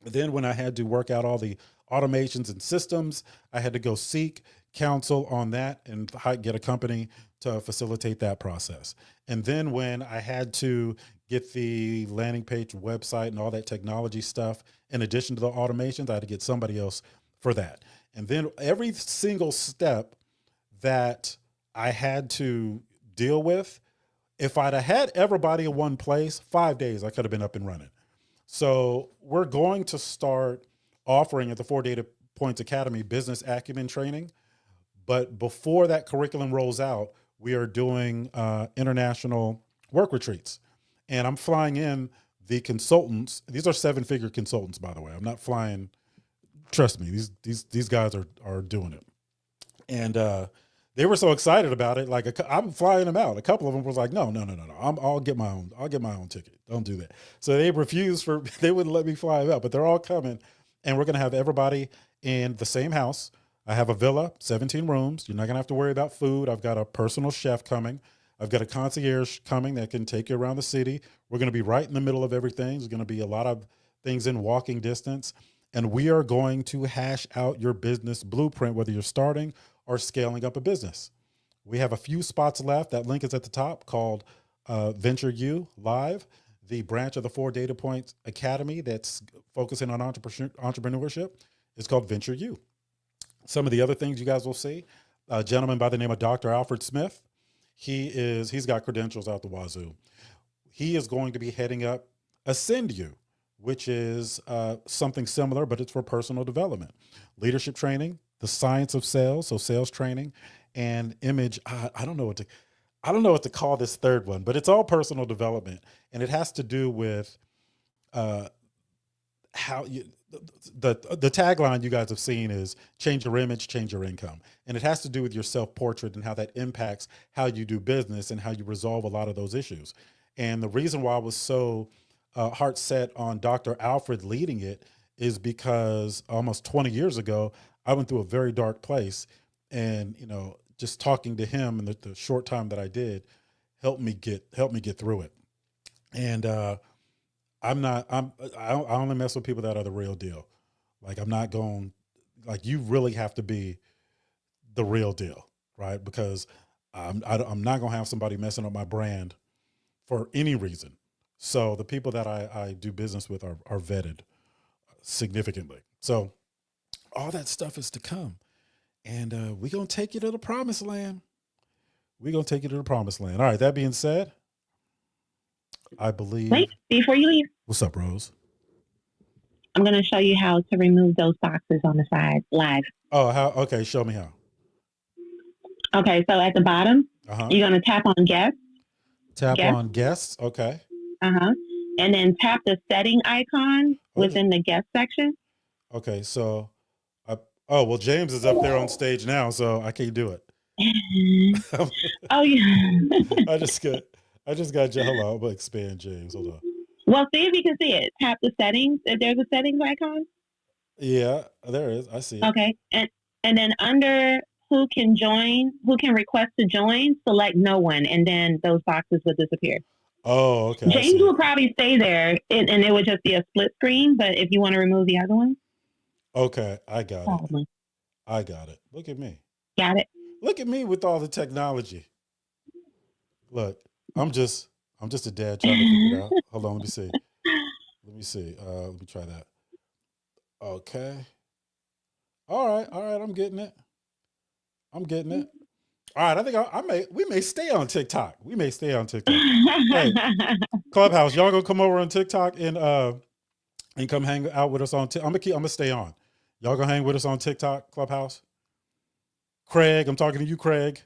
But then when I had to work out all the automations and systems, I had to go seek counsel on that and get a company to facilitate that process. And then when I had to get the landing page, website, and all that technology stuff, in addition to the automations, I had to get somebody else for that. And then every single step that I had to deal with, if I'd have had everybody in one place, 5 days, I could have been up and running. So we're going to start offering at the 4 Data Points Academy business acumen training. But before that curriculum rolls out, we are doing international work retreats. And I'm flying in the consultants. These are 7-figure consultants, by the way. I'm not flying, trust me, these guys are doing it. And they were so excited about it. Like I'm flying them out. A couple of them was like, no. I'll get my own ticket. Don't do that. So they refused they wouldn't let me fly them out, but they're all coming. And we're going to have everybody in the same house. I have a villa, 17 rooms. You're not going to have to worry about food. I've got a personal chef coming. I've got a concierge coming that can take you around the city. We're going to be right in the middle of everything. There's going to be a lot of things in walking distance. And we are going to hash out your business blueprint, whether you're starting or scaling up a business. We have a few spots left. That link is at the top, called Venture U Live, the branch of the 4 Data Points Academy that's focusing on entrepreneurship. It's called Venture U. Some of the other things you guys will see, a gentleman by the name of Dr. Alfred Smith. He's got credentials out the wazoo. He is going to be heading up Ascend You, which is something similar, but it's for personal development, leadership training, the science of sales, so sales training, and image. I don't know what to call this third one, but it's all personal development, and it has to do with how you. The tagline you guys have seen is change your image, change your income. And it has to do with your self-portrait and how that impacts how you do business and how you resolve a lot of those issues. And the reason why I was so heart set on Dr. Alfred leading it is because almost 20 years ago, I went through a very dark place, and, just talking to him in the short time that I did helped me get through it. And, I only mess with people that are the real deal. Like I'm not going, like you really have to be the real deal, right? Because I'm not going to have somebody messing up my brand for any reason. So the people that I do business with are vetted significantly. So all that stuff is to come. And we're going to take you to the promised land. We're going to take you to the promised land. All right. That being said, I believe. Wait, before you leave. What's up, Rose? I'm going to show you how to remove those boxes on the side live. Oh, how? Okay. Show me how. Okay. So at the bottom, you're going to tap on guest. On guests. Okay. And then tap the setting icon within the guest section. Okay. So, well, James is up there on stage now, so I can't do it. Oh, yeah. I just got, hello, I'm going to expand James. Hold on. Well, see if you can see it. Tap the settings. If there's a settings icon. Yeah, there is. I see it. Okay. And then under who can join, who can request to join, select no one. And then those boxes will disappear. Oh, okay. James will probably stay there and it would just be a split screen. But if you want to remove the other one. Okay. I got it. I got it. Look at me. Got it. Look at me with all the technology. Look, I'm just a dad trying to figure it out. Hold on, let me see. Let me try that. Okay. All right, all right. I'm getting it. I'm getting it. All right, I think we may stay on TikTok. We may stay on TikTok. Hey, Clubhouse, y'all gonna come over on TikTok and come hang out with us on. I'm gonna stay on. Y'all gonna hang with us on TikTok, Clubhouse. Craig, I'm talking to you, Craig.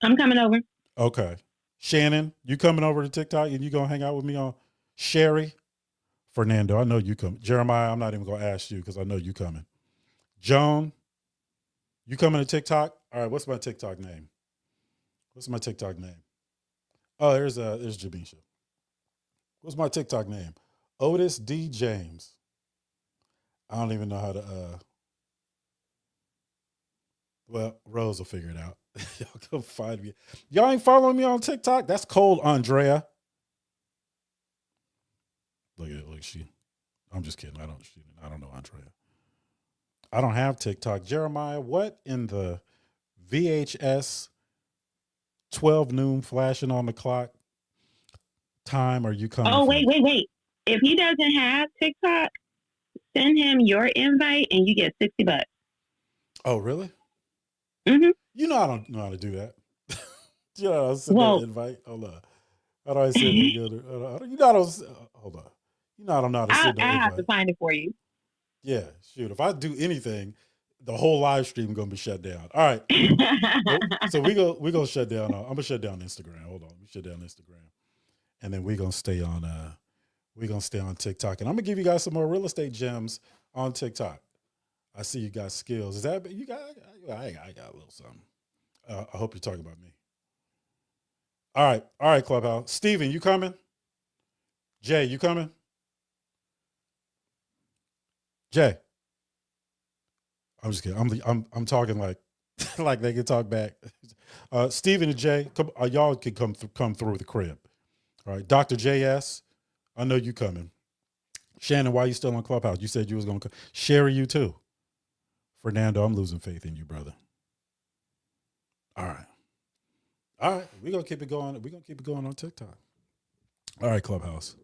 I'm coming over. Okay, Shannon, you coming over to TikTok and you gonna hang out with me on Sherry, Fernando. I know you come. Jeremiah, I'm not even gonna ask you because I know you coming. Joan, you coming to TikTok? All right, what's my TikTok name? What's my TikTok name? Oh, there's Jabisha. What's my TikTok name? Otis D. James. I don't even know how to well, Rose will figure it out. Y'all come find me. Y'all ain't following me on TikTok? That's cold, Andrea. Look at it, look she. I'm just kidding. I don't know Andrea. I don't have TikTok. Jeremiah, what in the VHS 12 noon flashing on the clock time are you coming Oh, from? wait. If he doesn't have TikTok, send him your invite and you get $60. Oh, really? Mm-hmm. You know I don't know how to do that. You know, I'll send that Well, invite. Hold on. How do I send it? You know, I don't. Hold on. You know, I don't know how to I send the have to invite. find it for you. Yeah, shoot. If I do anything, the whole live stream gonna be shut down. All right. So we gonna shut down. I'm gonna shut down Instagram. Hold on. We shut down Instagram, and then we gonna stay on. We gonna stay on TikTok, and I'm gonna give you guys some more real estate gems on TikTok. I see you got skills. Is that you got? I got a little something. I hope you're talking about me. All right, Clubhouse. Steven, you coming? Jay, you coming? Jay, I'm just kidding. I'm talking like like they can talk back. Steven and Jay, y'all can come through the crib. All right, Dr. JS, I know you coming. Shannon, why you still on Clubhouse? You said you was gonna come. Sherry, you too. Fernando, I'm losing faith in you, brother. All right. All right. We're gonna keep it going. We're gonna keep it going on TikTok. All right, Clubhouse.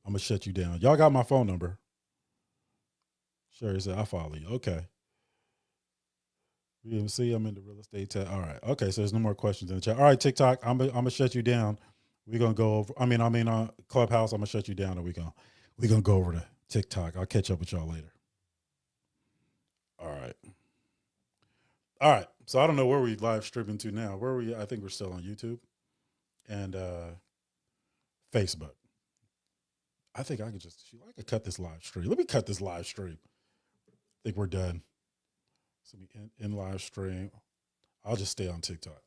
I'm gonna shut you down. Y'all got my phone number. Sherry said, I follow you. Okay. You can see I'm in the real estate tab. All right. Okay. So there's no more questions in the chat. All right, TikTok. I'm gonna shut you down. We're gonna go over. Clubhouse. I'm gonna shut you down, and we're gonna go over to TikTok. I'll catch up with y'all later. All right. All right. So I don't know where we live streaming to now. Where are we? I think we're still on YouTube and Facebook. I think I could cut this live stream. Let me cut this live stream. I think we're done. So we in live stream. I'll just stay on TikTok.